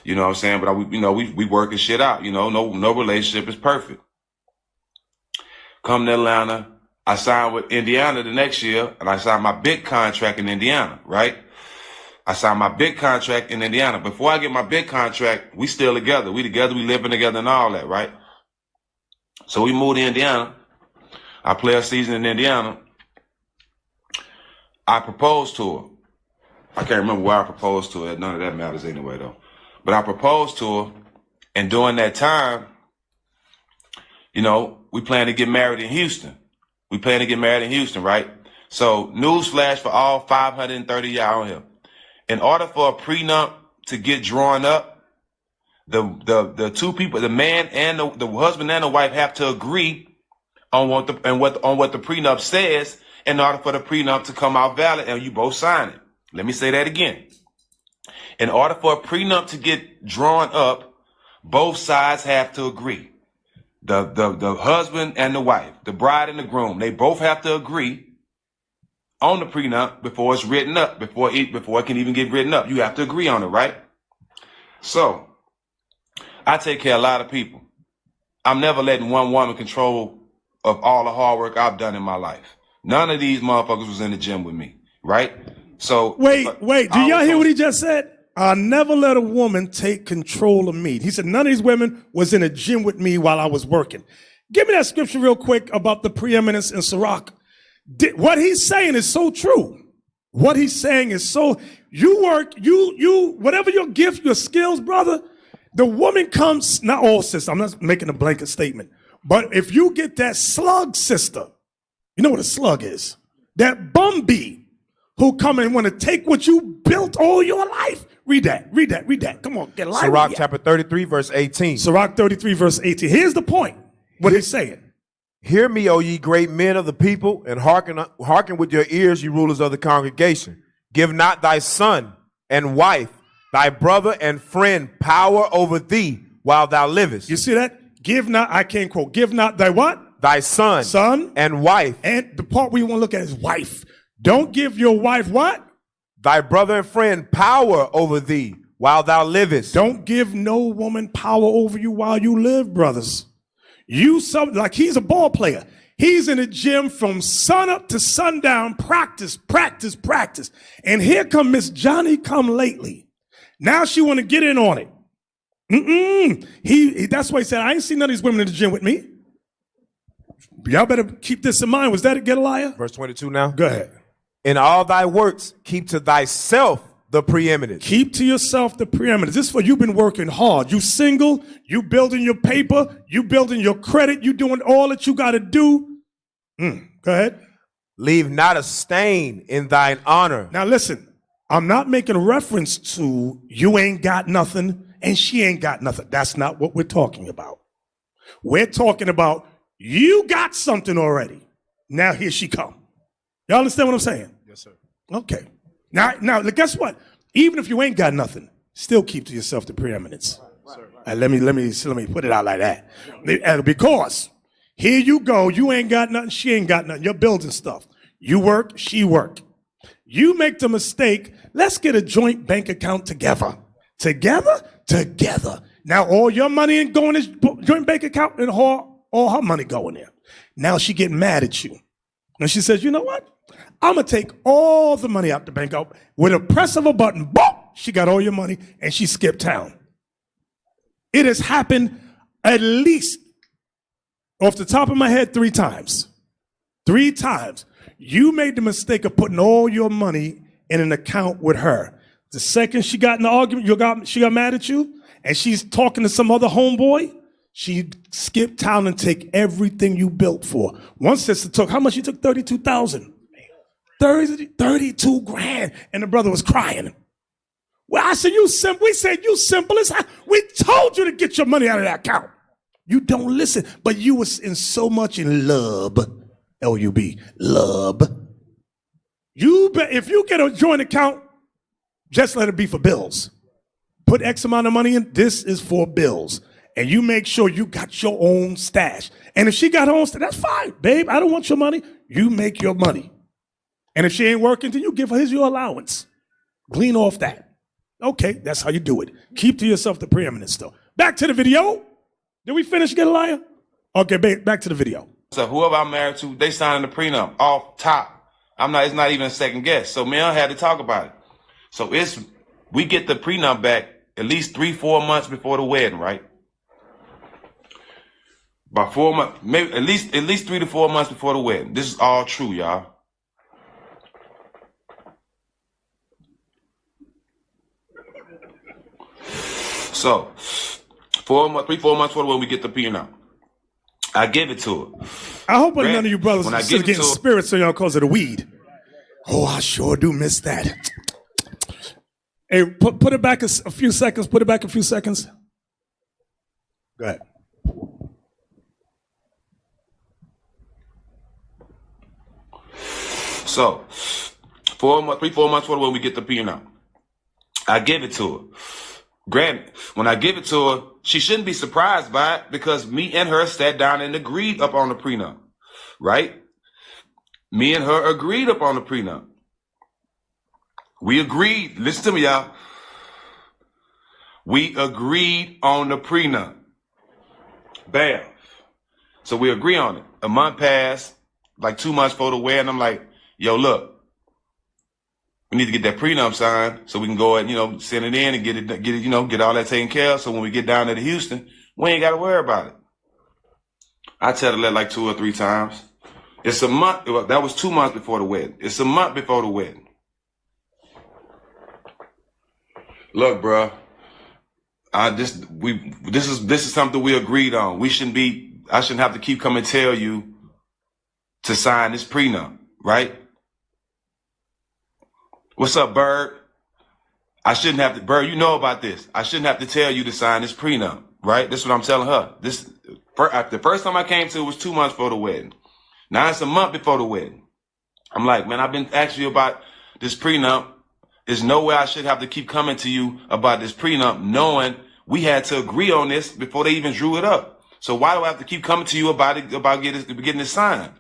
You know what I'm saying? But we working shit out. You know, no relationship is perfect. Come to Atlanta, I signed with Indiana the next year, and I signed my big contract in Indiana, right? I signed my big contract in Indiana. Before I get my big contract, we still together. We living together and all that, right? So we moved to Indiana. I play a season in Indiana. I proposed to her. I can't remember where I proposed to her. None of that matters anyway, though. But I proposed to her, and during that time, you know, we plan to get married in Houston. Right? So, newsflash for all 530 y'all on here. In order for a prenup to get drawn up, the two people, the man and the husband and the wife, have to agree on what the prenup says in order for the prenup to come out valid, and you both sign it. Let me say that again. In order for a prenup to get drawn up, both sides have to agree. The husband and the wife, the bride and the groom, they both have to agree on the prenup before it's written up, before it can even get written up. You have to agree on it, right? So I take care of a lot of people. I'm never letting one woman control of all the hard work I've done in my life. None of these motherfuckers was in the gym with me, right? So wait, do y'all hear what he just said? I'll never let a woman take control of me. He said none of these women was in a gym with me while I was working. Give me that scripture real quick about the preeminence in Sirach. What he's saying is so true. What he's saying is so, you work, you, whatever your gift, your skills, brother, the woman comes, not all sisters, I'm not making a blanket statement, but if you get that slug sister, you know what a slug is? That bum bee who come and want to take what you built all your life. Read that. Come on, get a life. Sirach chapter 33, verse 18. Sirach 33, verse 18. Here's the point, what he's saying. Hear me, O ye great men of the people, and hearken with your ears, ye rulers of the congregation. Give not thy son and wife, thy brother and friend, power over thee while thou livest. You see that? Give not, I can't quote, give not thy what? Thy son and wife. And the part we want to look at is wife. Don't give your wife what? Thy brother and friend power over thee while thou livest. Don't give no woman power over you while you live, brothers. Like he's a ball player. He's in the gym from sunup to sundown, practice. And here come Miss Johnny come lately. Now she want to get in on it. That's why he said, I ain't seen none of these women in the gym with me. Y'all better keep this in mind. Was that a Gedaliah? Verse 22 now. Go ahead. In all thy works, keep to thyself the preeminence. Keep to yourself the preeminence. This is for you've been working hard. You single, you building your paper, you building your credit, you doing all that you got to do. Go ahead. Leave not a stain in thine honor. Now listen, I'm not making a reference to you ain't got nothing and she ain't got nothing. That's not what we're talking about. We're talking about you got something already. Now here she come. Y'all understand what I'm saying? Yes, sir. Okay. Now, guess what? Even if you ain't got nothing, still keep to yourself the preeminence. Let me put it out like that. Because here you go, you ain't got nothing, she ain't got nothing. You're building stuff. You work, she work. You make the mistake. Let's get a joint bank account together. Together. Now all your money ain't going in this joint bank account, and all her money going there. Now she get mad at you, and she says, "You know what? I'm going to take all the money out the bank out with a press of a button." Boom! She got all your money and she skipped town. It has happened at least, off the top of my head, 3 times. 3 times. You made the mistake of putting all your money in an account with her. The second she got in the argument, she got mad at you and she's talking to some other homeboy, she skipped town and take everything you built for. One sister took, how much? She took $32,000. 32 grand. And the brother was crying. Well, I said, you simple. We said, you simple as hell. We told you to get your money out of that account. You don't listen. But you was in so much in love. L-U-B. Love. If you get a joint account, just let it be for bills. Put X amount of money in. This is for bills. And you make sure you got your own stash. And if she got her own stash, that's fine. Babe, I don't want your money. You make your money. And if she ain't working, then you give her your allowance. Glean off that. Okay, that's how you do it. Keep to yourself the preeminence, though. Back to the video. Did we finish, Gedaliah? Okay, back to the video. So whoever I'm married to, they signing the prenup off top. It's not even a second guess. So me and her had to talk about it. So we get the prenup back at least 3-4 months before the wedding, right? About 4 months, maybe at least 3 to 4 months before the wedding. This is all true, y'all. So, 3-4 months before the wedding, we get the prenup. I give it to her. I hope none of you brothers are still getting spirits on y'all because of the weed. Oh, I sure do miss that. Hey, put it back a few seconds. Put it back a few seconds. Go ahead. So, 3-4 months before the wedding, we get the prenup. I give it to her. Granted, when I give it to her, she shouldn't be surprised by it because me and her sat down and agreed up on the prenup, right? Me and her agreed up on the prenup. We agreed. Listen to me, y'all. We agreed on the prenup. Bam. So we agree on it. A month passed, like 2 months before the wedding. I'm like, yo, look, we need to get that prenup signed so we can go and, send it in and get it, get all that taken care of. So when we get down there to Houston, we ain't got to worry about it. I tell her that like 2 or 3 times. It's a month. That was 2 months before the wedding. It's a month before the wedding. Look, bro, this is something we agreed on. I shouldn't have to keep coming and tell you to sign this prenup, right? What's up, Bird? I shouldn't have to, Bird, you know about this. I shouldn't have to tell you to sign this prenup, right? This is what I'm telling her. The first time I came to it was 2 months before the wedding. Now it's a month before the wedding. I'm like, man, I've been asking you about this prenup. There's no way I should have to keep coming to you about this prenup, knowing we had to agree on this before they even drew it up. So why do I have to keep coming to you about it, about getting it signed?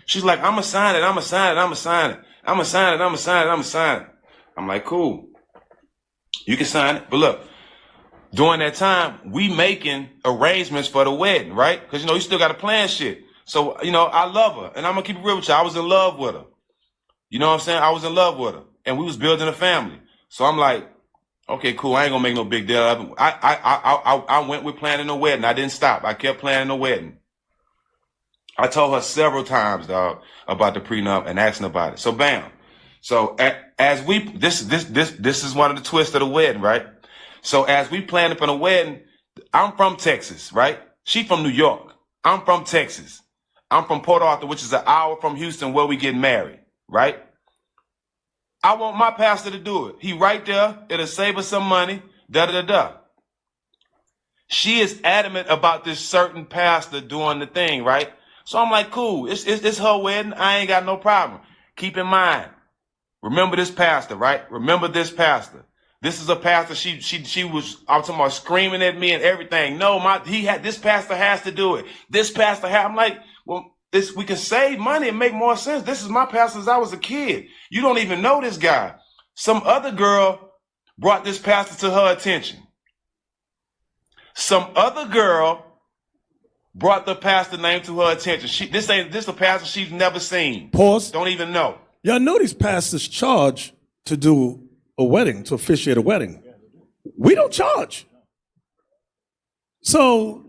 She's like, I'm going to sign it. I'm going to sign it. I'm going to sign it. I'm going to sign it. I'm going to sign it. I'm going to sign it. I'm like, cool. You can sign it. But look, during that time, we making arrangements for the wedding, right? Because, you still got to plan shit. So, I love her. And I'm going to keep it real with you. I was in love with her. You know what I'm saying? I was in love with her. And we was building a family. So I'm like, okay, cool. I ain't going to make no big deal of it. I went with planning the wedding. I didn't stop. I kept planning the wedding. I told her several times, dog, about the prenup and asking about it. So bam. So as we, this is one of the twists of the wedding, right? So as we planning for the wedding, I'm from Texas, right? She from New York. I'm from Texas. I'm from Port Arthur, which is an hour from Houston where we get married, right? I want my pastor to do it. He right there. It'll save us some money. Da-da-da-da. She is adamant about this certain pastor doing the thing, right? So I'm like, cool. It's her wedding. I ain't got no problem. Keep in mind, remember this pastor, right? Remember this pastor. This is a pastor. She was, I'm talking about screaming at me and everything. No, this pastor has to do it. This pastor I'm like, well, we can save money and make more sense. This is my pastor since I was a kid. You don't even know this guy. Some other girl brought this pastor to her attention. Some other girl brought the pastor name to her attention. This a pastor she's never seen. Pause. Don't even know. Y'all know these pastors charge to do a wedding, to officiate a wedding. We don't charge. So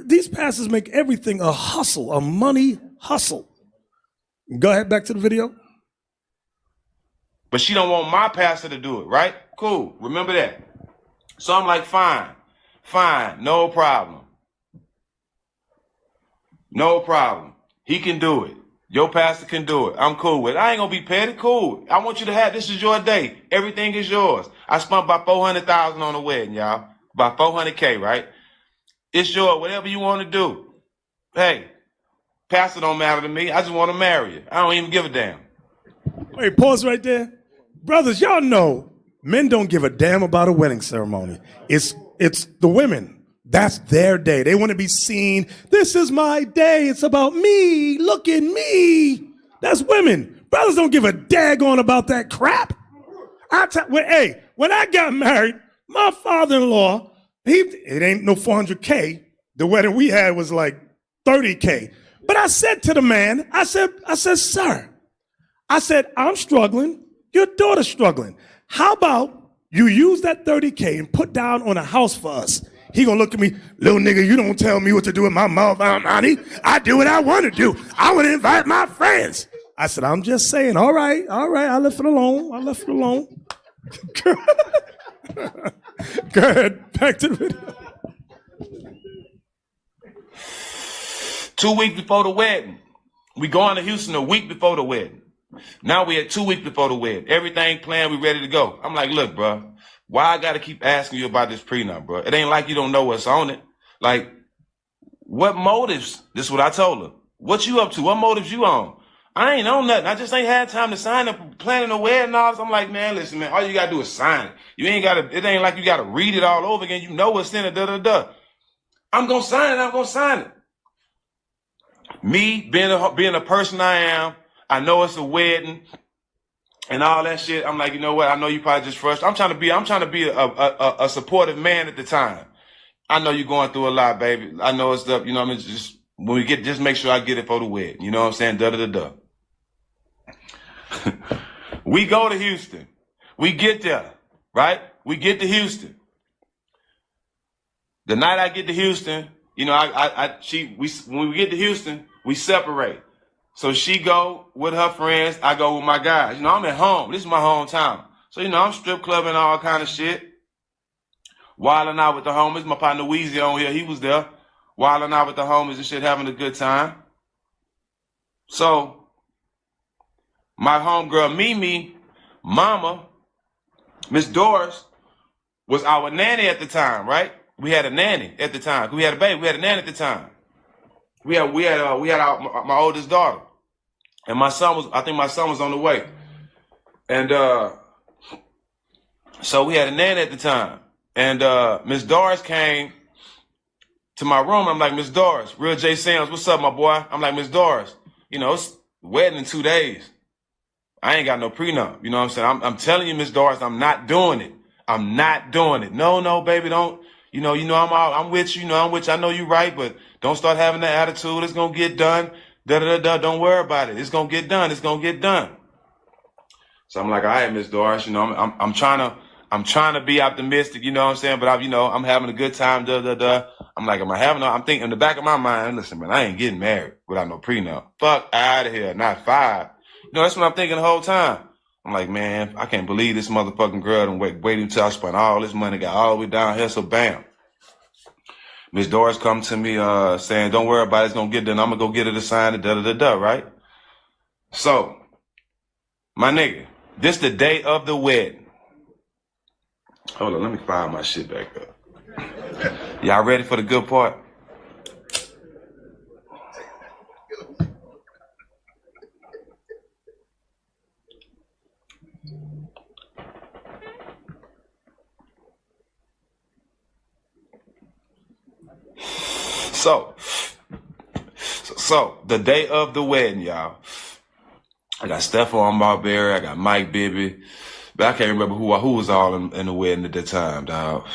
these pastors make everything a hustle, a money hustle. Go ahead, back to the video. But she don't want my pastor to do it, right? Cool. Remember that. So I'm like, fine, no problem. No problem. He can do it. Your pastor can do it. I'm cool with it. I ain't gonna be petty. Cool. I want you to this is your day. Everything is yours. I spent about $400,000 on the wedding, y'all. About $400K, right? It's yours. Whatever you want to do. Hey, pastor don't matter to me. I just want to marry you. I don't even give a damn. Wait, pause right there. Brothers, y'all know men don't give a damn about a wedding ceremony. It's the women. That's their day. They want to be seen. This is my day. It's about me. Look at me. That's women. Brothers don't give a daggone about that crap. When I got married, my father-in-law, it ain't no 400K. The wedding we had was like 30K. But I said to the man, I said, sir, I'm struggling. Your daughter's struggling. How about you use that 30K and put down on a house for us? He gonna look at me, little nigga, you don't tell me what to do with my mouth, honey. I do what I want to do. I want to invite my friends. I said, I'm just saying, all right. I left it alone. Go ahead, back to the video. 2 weeks before the wedding. We going to Houston a week before the wedding. Now we at 2 weeks before the wedding. Everything planned, we ready to go. I'm like, look, bro. Why I got to keep asking you about this prenup, bro? It ain't like you don't know what's on it. Like, what motives? This is what I told her. What you up to? What motives you on? I ain't on nothing. I just ain't had time to sign up, planning a wedding and all this. I'm like, man, listen, man, all you got to do is sign it. You ain't got to, it ain't like you got to read it all over again. You know what's in it, da-da-da. I'm going to sign it. Me, being a person I am, I know it's a wedding. And all that shit, I'm like, you know what? I know you probably just frustrated. I'm trying to be a supportive man at the time. I know you're going through a lot, baby. I know it's up, you know what I mean? Just when we get, just make sure I get it for the wedding. You know what I'm saying? Da-da-da-da. We go to Houston. We get there, right? We get to Houston. The night I get to Houston, you know, when we get to Houston, we separate. So she go with her friends, I go with my guys. You know, I'm at home. This is my hometown. So, you know, I'm strip clubbing, all kind of shit. Wilding out with the homies. My partner Weezy on here, he was there. Wilding out with the homies and shit, having a good time. So, my homegirl Mimi, mama, Miss Doris, was our nanny at the time, right? We had a nanny at the time. We had a baby. We had a nanny at the time. We had my oldest daughter, and I think my son was on the way, and so we had a nanny at the time, and Miss Doris came to my room. I'm like, Miss Doris, real J Sam's, what's up, my boy? I'm like, Miss Doris, you know, it's wedding in 2 days. I ain't got no prenup. You know what I'm saying? I'm telling you, Miss Doris, I'm not doing it. I'm not doing it. No, baby, don't. You know, I'm with you. You know, I'm with you. I know you're right, but don't start having that attitude. It's gonna get done. Da-da-da-da. Don't worry about it. It's gonna get done. It's gonna get done. So I'm like, all right, Miss Doris. You know, I'm trying to be optimistic. You know what I'm saying? But I'm having a good time. Da-da-da. I'm like, I'm thinking in the back of my mind. Listen, man, I ain't getting married without no prenup. Fuck out of here. Not 5. You know, that's what I'm thinking the whole time. I'm like, man, I can't believe this motherfucking girl done waited until I spent all this money, got all the way down here, so bam. Miss Doris come to me saying, don't worry about it, it's gonna get done. I'm gonna go get her to sign it, da-da-da-da, right? So, my nigga, this the day of the wedding. Hold on, let me file my shit back up. Y'all ready for the good part? So the day of the wedding, y'all. I got Stephon Marbury, I got Mike Bibby, but I can't remember who was all in the wedding at that time, dog.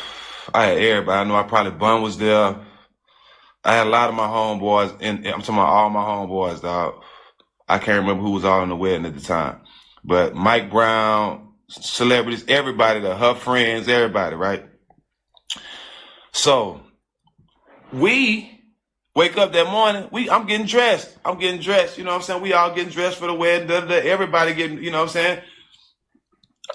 I had everybody. I know probably Bun was there. I had a lot of my homeboys, and I'm talking about all my homeboys, dog. I can't remember who was all in the wedding at the time. But Mike Brown, celebrities, everybody, her friends, everybody, right? So we wake up that morning, I'm getting dressed. You know what I'm saying? We all getting dressed for the wedding. Everybody getting, you know what I'm saying?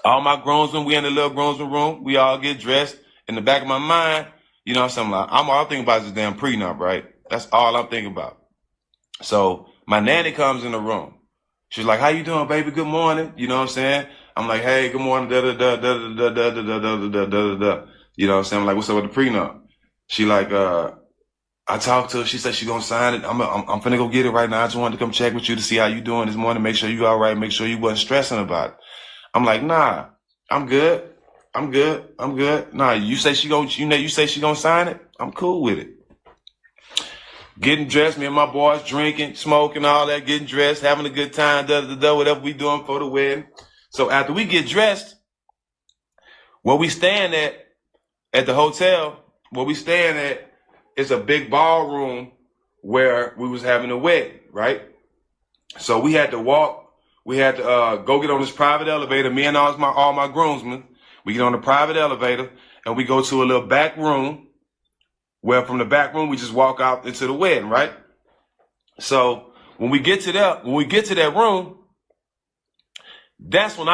All my groomsmen, we in the little groomsmen room. We all get dressed. In the back of my mind, you know what I'm saying? I'm all thinking about is this damn prenup, right? That's all I'm thinking about. So my nanny comes in the room. She's like, how you doing, baby? Good morning. You know what I'm saying? I'm like, hey, good morning. Da da da da da da da da da da da da. You know what I'm saying? I'm like, what's up with the prenup? She like, I talked to her. She said she gonna sign it. I'm finna go get it right now. I just wanted to come check with you to see how you doing this morning. Make sure you all right. Make sure you wasn't stressing about it. I'm like, nah, I'm good. Nah, you say she gonna sign it? I'm cool with it. Getting dressed, me and my boys drinking, smoking, all that, getting dressed, having a good time, whatever we doing for the wedding. So after we get dressed, where we staying at the hotel, where we staying at, it's a big ballroom where we was having a wedding, right? So we had to go get on this private elevator, me and all my groomsmen. We get on the private elevator and we go to a little back room where from the back room, we just walk out into the wedding, right? So when we get to that room, that's when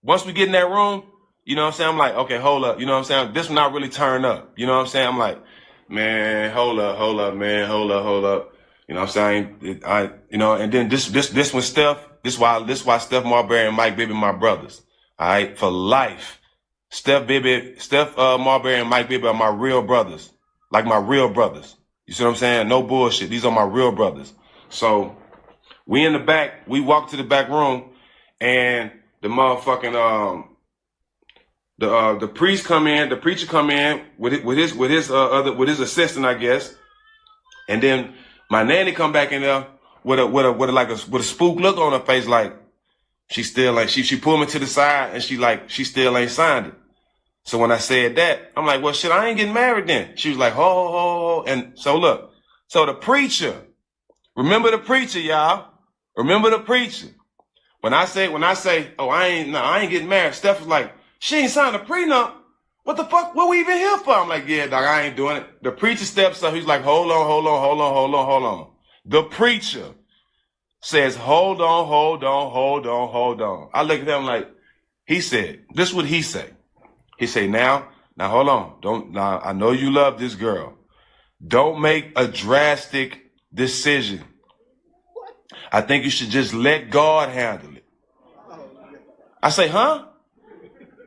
once we get in that room, you know what I'm saying? I'm like, okay, hold up. You know what I'm saying? This one I really turn up. You know what I'm saying? I'm like, man, hold up, man, hold up. You know what I'm saying? And then this one, Steph, this why Steph Marbury and Mike Bibby my brothers. All right, for life. Steph Marbury and Mike Bibby are my real brothers. Like my real brothers. You see what I'm saying? No bullshit. These are my real brothers. So we in the back, we walk to the back room and the motherfucking the priest come in, the preacher come in with his assistant, I guess. And then my nanny come back in there with a spook look on her face, like she still like she pulled me to the side and she still ain't signed it. So when I said that, I'm like, well, shit, I ain't getting married then. She was like, ho, ho, ho, ho. And so look, so the preacher, remember the preacher, y'all. Remember the preacher. When I say, oh, I ain't getting married. Steph was like, she ain't signed a prenup. What the fuck? What we even here for? I'm like, yeah, dog, I ain't doing it. The preacher steps up. He's like, hold on. The preacher says, hold on. I look at him like, he said, this is what he say. He say, now hold on. I know you love this girl. Don't make a drastic decision. I think you should just let God handle it. I say, huh?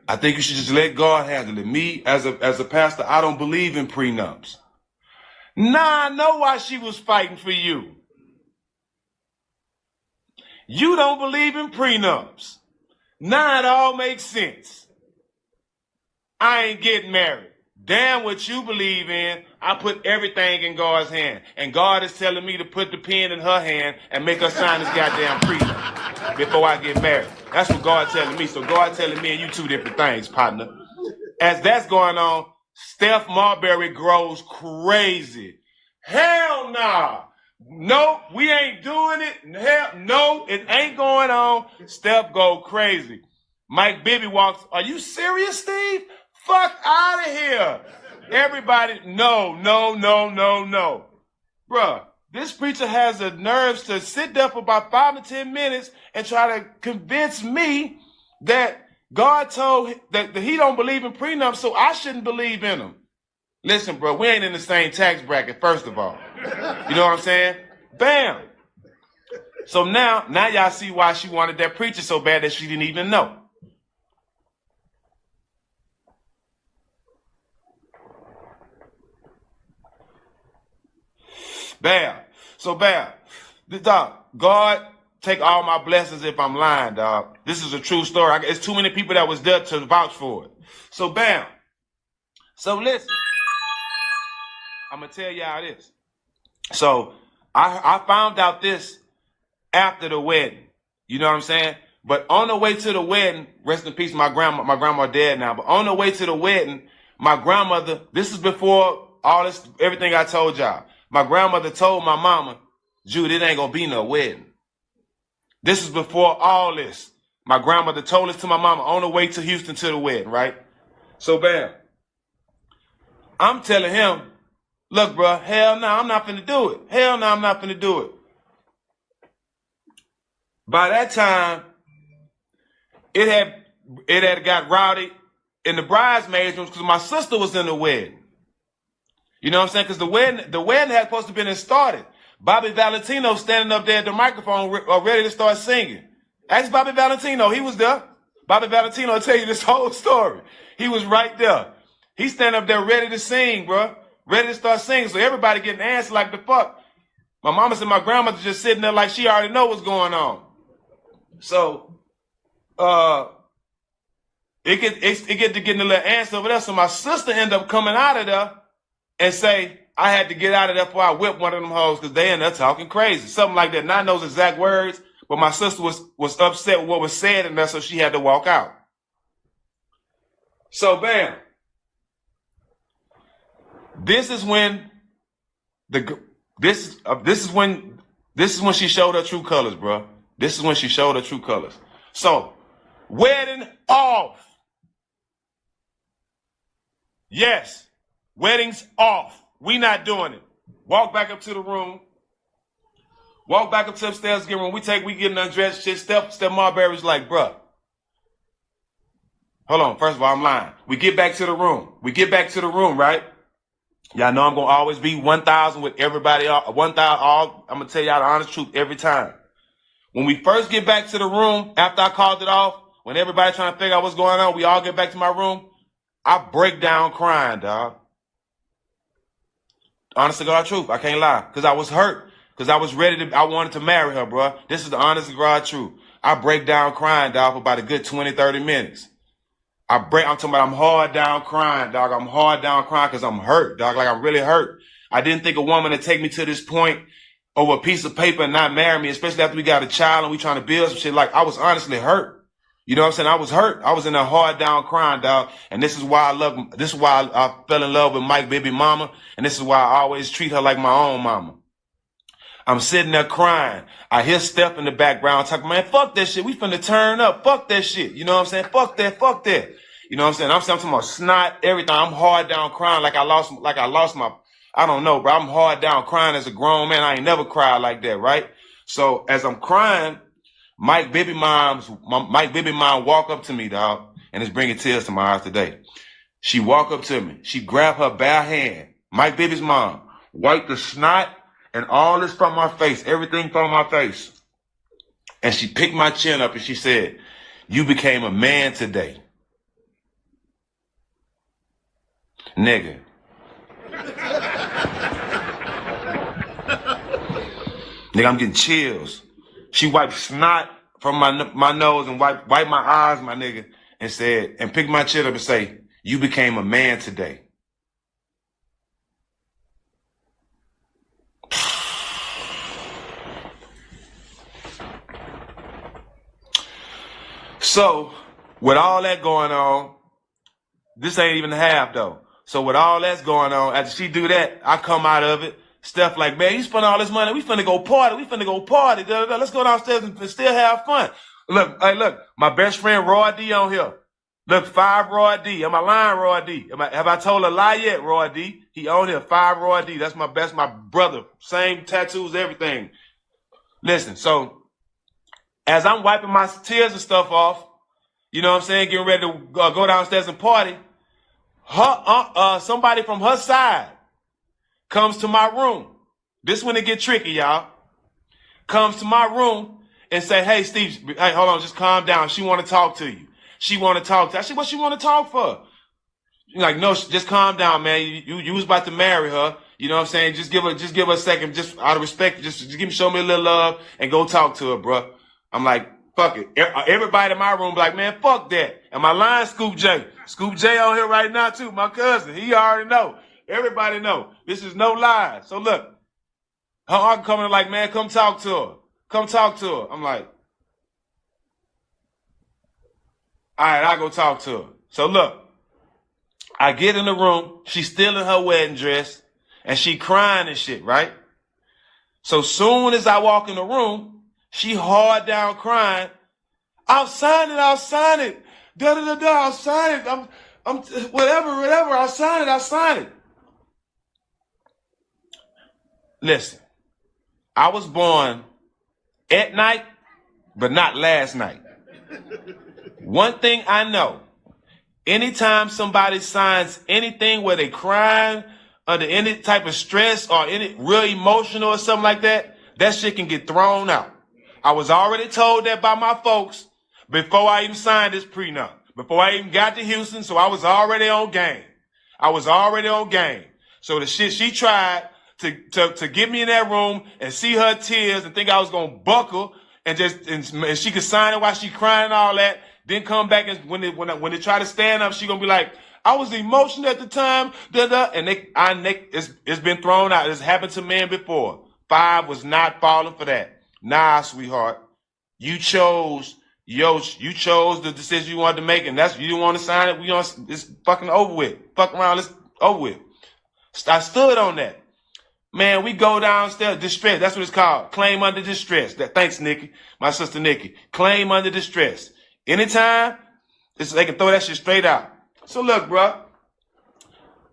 I think you should just let God handle it. Me, as a pastor, I don't believe in prenups. Nah, I know why she was fighting for you. You don't believe in prenups. Now it all makes sense. I ain't getting married. Damn what you believe in. I put everything in God's hand. And God is telling me to put the pen in her hand and make her sign this goddamn prenup before I get married. That's what God's telling me. So God telling me and you two different things, partner. As that's going on, Steph Marbury grows crazy. Hell nah. No, we ain't doing it. Hell no, it ain't going on. Steph go crazy. Mike Bibby walks. Are you serious, Steve? Fuck out of here. Everybody, no. Bruh, this preacher has the nerves to sit there for about 5 to 10 minutes and try to convince me that God told that he don't believe in prenups, so I shouldn't believe in them. Listen, bro, we ain't in the same tax bracket, first of all. You know what I'm saying? Bam. So now y'all see why she wanted that preacher so bad that she didn't even know. Bam. So bam. Dog, God take all my blessings if I'm lying, dog. This is a true story. It's too many people that was there to vouch for it. So bam. So listen. I'm going to tell y'all this. So I found out this after the wedding. You know what I'm saying? But on the way to the wedding, rest in peace, my grandma dead now, but on the way to the wedding, my grandmother, this is before all this, everything I told y'all. My grandmother told my mama, Jude, it ain't going to be no wedding. This is before all this. My grandmother told this to my mama on the way to Houston to the wedding, right? So bam. I'm telling him, look, bro, hell no, I'm not finna do it. Hell no, I'm not finna do it. By that time, it had got rowdy in the bridesmaids' rooms because my sister was in the wedding. You know what I'm saying? Because the wedding had supposed to been started. Bobby Valentino standing up there at the microphone ready to start singing. Ask Bobby Valentino, he was there. Bobby Valentino will tell you this whole story. He was right there. He's standing up there ready to sing, bro. Ready to start singing. So everybody getting answers like the fuck. My mama and my grandmother just sitting there like she already know what's going on. So, it get to getting a little answer over there. So my sister ended up coming out of there and say, I had to get out of there before I whipped one of them hoes because they ended up talking crazy. Something like that. Not those exact words, but my sister was upset with what was said in there, so she had to walk out. So bam. This is when this is when she showed her true colors, bro. This is when she showed her true colors. So, wedding off. Yes, wedding's off. We not doing it. Walk back up to the room. Walk back up to upstairs, get room. We getting undressed. Shit. Steph Marbury's like, bruh. Hold on. First of all, I'm lying. We get back to the room. Right? Y'all know I'm going to always be 1,000 with everybody. 1,000 all. I'm going to tell y'all the honest truth every time. When we first get back to the room, after I called it off, when everybody trying to figure out what's going on, we all get back to my room, I break down crying, dog. Honest to God truth. I can't lie. Because I was hurt. Because I was I wanted to marry her, bro. This is the honest to God truth. I break down crying, dog, for about a good 20, 30 minutes. I'm talking about I'm hard down crying, dog. I'm hard down crying because I'm hurt, dog. Like I'm really hurt. I didn't think a woman would take me to this point over a piece of paper and not marry me, especially after we got a child and we trying to build some shit. Like I was honestly hurt. You know what I'm saying? I was hurt. I was in a hard down crying, dog. And this is why I fell in love with Mike baby mama. And this is why I always treat her like my own mama. I'm sitting there crying. I hear Steph in the background talking, man, fuck that shit. We finna turn up. Fuck that shit. You know what I'm saying? Fuck that. Fuck that. You know what I'm saying? I'm talking about snot, everything. I'm hard down crying like I lost my, I don't know, bro. I'm hard down crying as a grown man. I ain't never cried like that, right? So as I'm crying, Mike baby mom walk up to me, dog, and it's bringing tears to my eyes today. She walk up to me. She grabbed her bare hand, Mike baby's mom, wiped the snot and all this from my face, everything from my face. And she picked my chin up and she said, you became a man today. Nigga. Nigga, I'm getting chills. She wiped snot from my nose and wiped my eyes, my nigga, and said, and picked my chin up and say, you became a man today. So, with all that going on, this ain't even half though. So with all that's going on, after she do that, I come out of it. Steph like, man, you spend all this money. We finna go party. Let's go downstairs and still have fun. Look, hey, look, my best friend Roy D on here. Look, 5 Roy D. Am I lying, Roy D? Have I told a lie yet, Roy D? He on here, 5 Roy D. That's my brother. Same tattoos, everything. Listen, so as I'm wiping my tears and stuff off, you know what I'm saying, getting ready to go downstairs and party, somebody from her side comes to my room. This when it get tricky, y'all. Comes to my room and say, hey, Steve, hey, hold on, just calm down. She want to talk to you. She want to talk to you. I said, what she want to talk for? You're like, no, just calm down, man. You was about to marry her. You know what I'm saying? Just give her a second, just out of respect. Just show me a little love and go talk to her, bro. I'm like, fuck it. Everybody in my room be like, man, fuck that. And my line, Scoop J. Scoop J on here right now, too. My cousin. He already know. Everybody know. This is no lie. So look, her uncle coming like, man, come talk to her. Come talk to her. I'm like, all right, I'll go talk to her. So look, I get in the room. She's still in her wedding dress. And she crying and shit, right? So soon as I walk in the room, she hard down crying. I'll sign it. Da-da-da-da, I'll sign it. I'm whatever, I'll sign it. Listen, I was born at night, but not last night. One thing I know, anytime somebody signs anything where they crying under any type of stress or any real emotional or something like that, that shit can get thrown out. I was already told that by my folks before I even signed this prenup, before I even got to Houston, so I was already on game. So the shit she tried to get me in that room and see her tears and think I was gonna buckle and she could sign it while she crying and all that, then come back and when they try to stand up, she gonna be like, I was emotional at the time, and it's been thrown out. It's happened to men before. 5 was not falling for that. Nah, sweetheart, you chose the decision you wanted to make, and you didn't want to sign it. It's fucking over with. Fuck around, it's over with. I stood on that. Man, we go downstairs, distress. That's what it's called. Claim under distress. Thanks, Nikki. My sister Nikki. Claim under distress. Anytime, they can throw that shit straight out. So look, bro,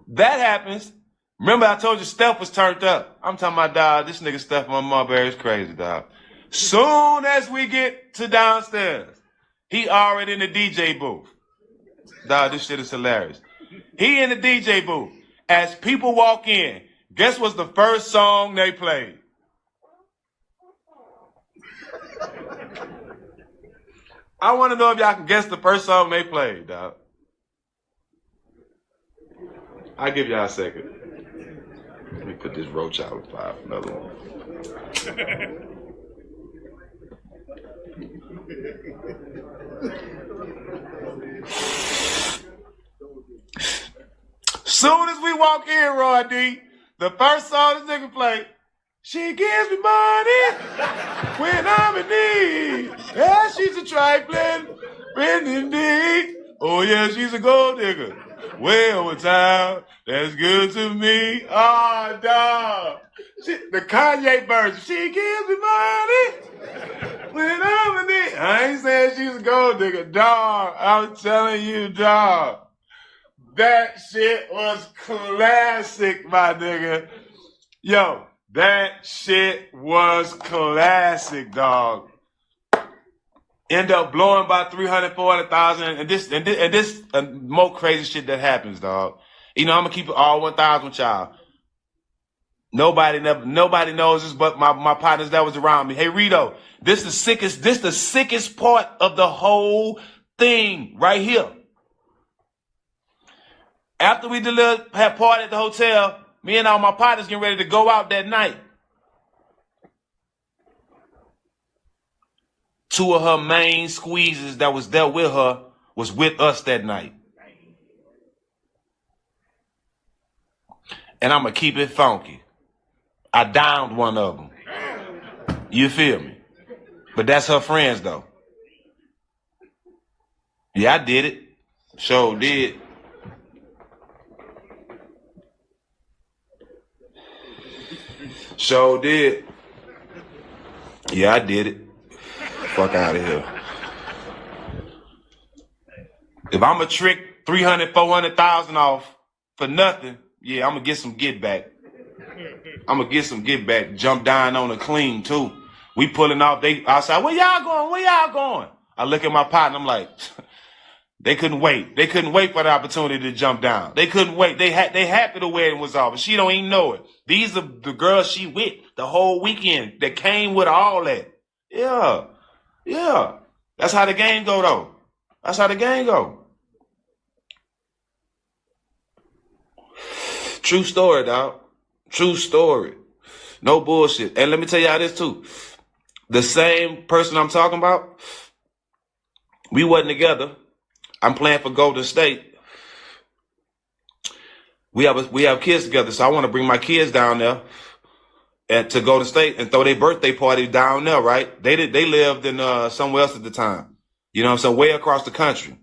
that happens. Remember I told you Steph was turned up. I'm talking about, dog, this nigga Steph my Marbury is crazy, dog. Soon as we get to downstairs, he already in the DJ booth. Dog, this shit is hilarious. He in the DJ booth. As people walk in, guess what's the first song they played? I want to know if y'all can guess the first song they played, dog. I'll give y'all a second. Let me put this roach out with 5. Another one. Soon as we walk in, Roy D, the first song this nigga play, she gives me money when I'm in need. Yeah, she's a trifling Brendan D. Oh yeah, she's a gold digger. Way over time. That's good to me. Oh, dog. The Kanye version. She gives me money when I'm in it. I ain't saying she's a gold digger, dog. I'm telling you, dog. That shit was classic, my nigga. Yo, that shit was classic, dog. End up blowing by 300, 400,000, and this more crazy shit that happens, dog. You know, I'm gonna keep it all 1,000 with y'all. Nobody knows this but my partners that was around me. Hey Rito, this the sickest part of the whole thing right here. After we had party at the hotel, me and all my partners getting ready to go out that night. Two of her main squeezes that was there with her was with us that night. And I'm going to keep it funky. I downed one of them. You feel me? But that's her friends, though. Yeah, I did it. Sure did. Sure did. Yeah, I did it. Fuck out of here. If I'm a trick 300, 400,000 off for nothing, yeah, I'm gonna get some get back. I'm gonna get some get back. Jump down on the clean too. We pulling off. They outside. Where y'all going? Where y'all going? I look at my partner. I'm like, they couldn't wait. They couldn't wait for the opportunity to jump down. They couldn't wait. They happy the wedding was off, but she don't even know it. These are the girls she with the whole weekend that came with all that. Yeah. Yeah, that's how the game go, though. That's how the game go. True story, dog. True story. No bullshit. And let me tell y'all this, too. The same person I'm talking about, we wasn't together. I'm playing for Golden State. We have kids together, so I want to bring my kids down there and to Golden State and throw their birthday party down there, right? They lived in somewhere else at the time. You know what I'm saying? Way across the country.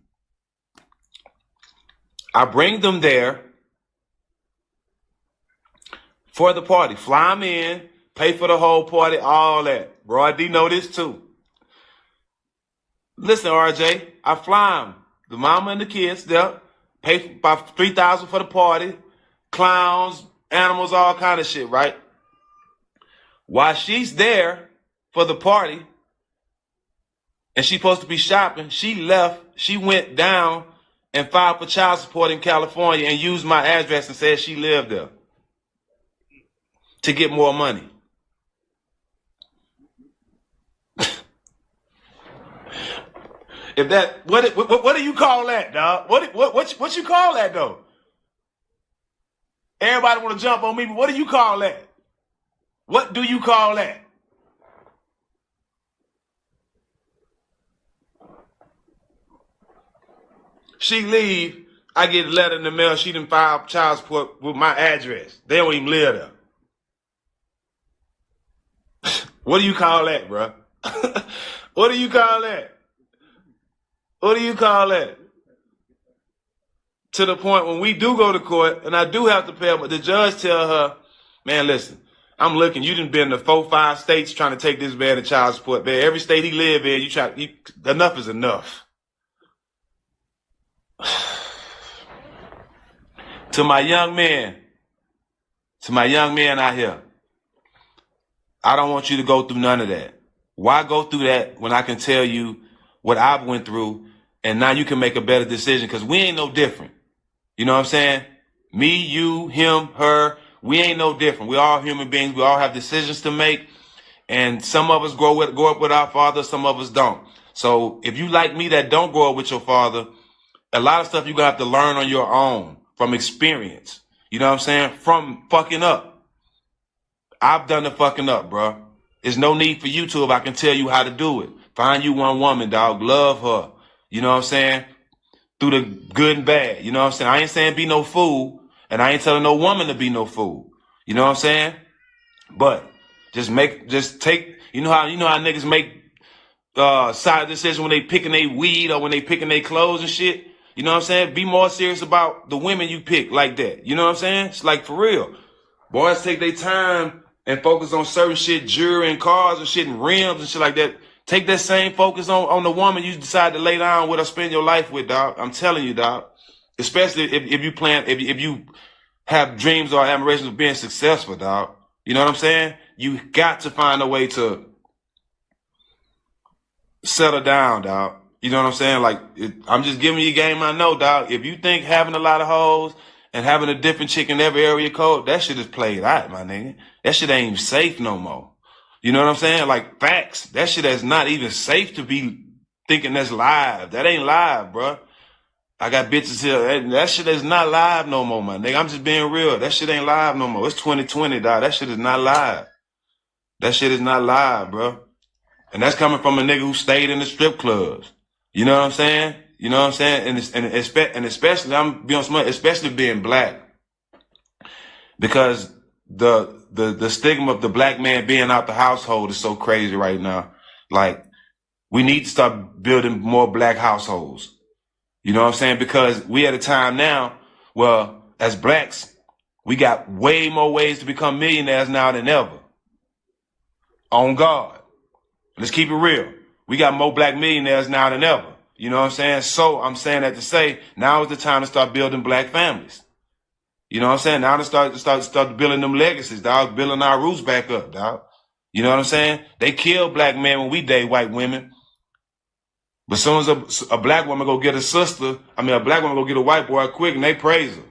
I bring them there for the party. Fly them in, pay for the whole party, all that. Bro, I do know this too. Listen, RJ, I fly them. The mama and the kids there. Pay about $3,000 for the party. Clowns, animals, all kind of shit, right? While she's there for the party and she's supposed to be shopping, she left. She went down and filed for child support in California and used my address and said she lived there to get more money. If that, what do you call that, dog? What you call that, though? Everybody want to jump on me, but what do you call that? What do you call that? She leave, I get a letter in the mail, she done filed child support with my address. They don't even live there. What do you call that, bro? What do you call that? What do you call that? To the point when we do go to court, and I do have to pay, but the judge tell her, man, listen, I'm looking. You done been to 4, 5 states trying to take this man to child support. Man, every state he live in, enough is enough. To my young man out here, I don't want you to go through none of that. Why go through that when I can tell you what I've went through, and now you can make a better decision? Because we ain't no different. You know what I'm saying? Me, you, him, her. We ain't no different. We all human beings. We all have decisions to make. And some of us grow up with our father. Some of us don't. So if you like me that don't grow up with your father, a lot of stuff you're going to have to learn on your own from experience. You know what I'm saying? From fucking up. I've done the fucking up, bro. There's no need for you to if I can tell you how to do it. Find you one woman, dog. Love her. You know what I'm saying? Through the good and bad. You know what I'm saying? I ain't saying be no fool. And I ain't telling no woman to be no fool. You know what I'm saying? But just take, you know how niggas make side decision when they picking their weed or when they picking their clothes and shit. You know what I'm saying? Be more serious about the women you pick like that. You know what I'm saying? It's like for real. Boys take their time and focus on certain shit, jewelry and cars and shit and rims and shit like that. Take that same focus on the woman you decide to lay down with or spend your life with, dog. I'm telling you, dog. Especially if you have dreams or admirations of being successful, dog. You know what I'm saying? You got to find a way to settle down, dog. You know what I'm saying? Like, I'm just giving you a game I know, dog. If you think having a lot of hoes and having a different chick in every area code, that shit is played out, my nigga. That shit ain't even safe no more. You know what I'm saying? Like, facts. That shit is not even safe to be thinking that's live. That ain't live, bro. I got bitches here. That shit is not live no more, my nigga. I'm just being real. That shit ain't live no more. It's 2020, dog. That shit is not live. That shit is not live, bro. And that's coming from a nigga who stayed in the strip clubs. You know what I'm saying? You know what I'm saying? And especially, I'm being smart, especially being black. Because the stigma of the black man being out the household is so crazy right now. Like, we need to start building more black households. You know what I'm saying? Because we at a time now where, as blacks, we got way more ways to become millionaires now than ever. On God. Let's keep it real. We got more black millionaires now than ever. You know what I'm saying? So I'm saying that to say, now is the time to start building black families. You know what I'm saying? Now to start building them legacies, dog. Building our roots back up, dog. You know what I'm saying? They kill black men when we date white women. But as soon as a black woman go get a black woman go get a white boy quick and they praise her.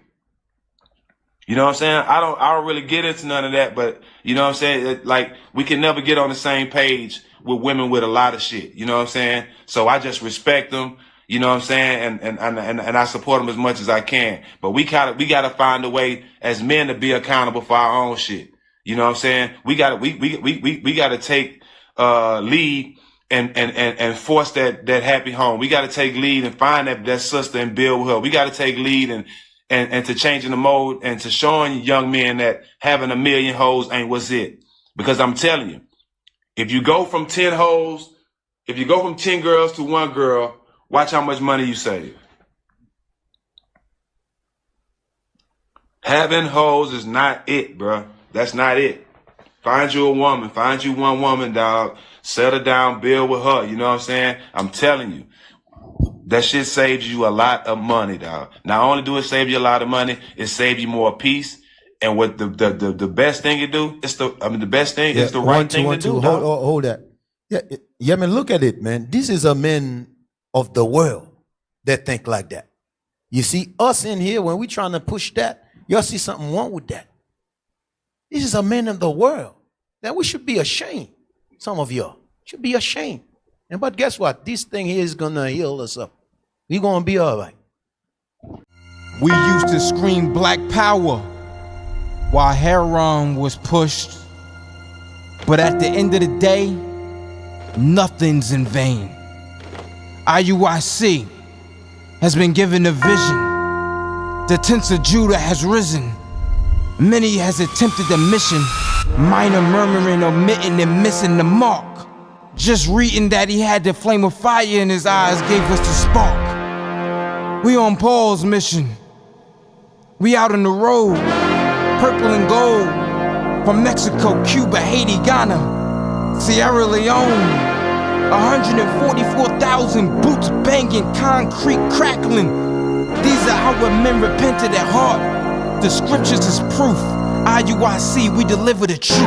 You know what I'm saying? I don't really get into none of that, but you know what I'm saying? Like, we can never get on the same page with women with a lot of shit. You know what I'm saying? So I just respect them. You know what I'm saying? And I support them as much as I can. But we gotta find a way as men to be accountable for our own shit. You know what I'm saying? We gotta take lead and force that happy home. We gotta take lead and find that sister and build with her. We gotta take lead and to changing the mode and to showing young men that having a million hoes ain't what's it. Because I'm telling you, if you go from 10 hoes, if you go from 10 girls to one girl, watch how much money you save. Having hoes is not it, bro. That's not it. Find you a woman. Find you one woman, dog. Settle down, build with her. You know what I'm saying? I'm telling you. That shit saves you a lot of money, dog. Not only do it save you a lot of money, it saves you more peace. And what the best thing you do, it's the right thing to do. Hold that. Yeah, man, look at it, man. This is a man of the world that think like that. You see, us in here, when we trying to push that, y'all see something wrong with that. This is a man of the world that we should be ashamed. Some of y'all should be ashamed. But guess what? This thing here is going to heal us up. We're going to be all right. We used to scream black power while heroin was pushed. But at the end of the day, nothing's in vain. IUIC has been given a vision. The tents of Judah has risen. Many has attempted the mission. Minor murmuring, omitting, and missing the mark. Just reading that he had the flame of fire in his eyes gave us the spark. We on Paul's mission. We out on the road, purple and gold. From Mexico, Cuba, Haiti, Ghana, Sierra Leone. 144,000 boots banging, concrete crackling. These are our men repented at heart. The scriptures is proof. IUIC, we deliver the truth.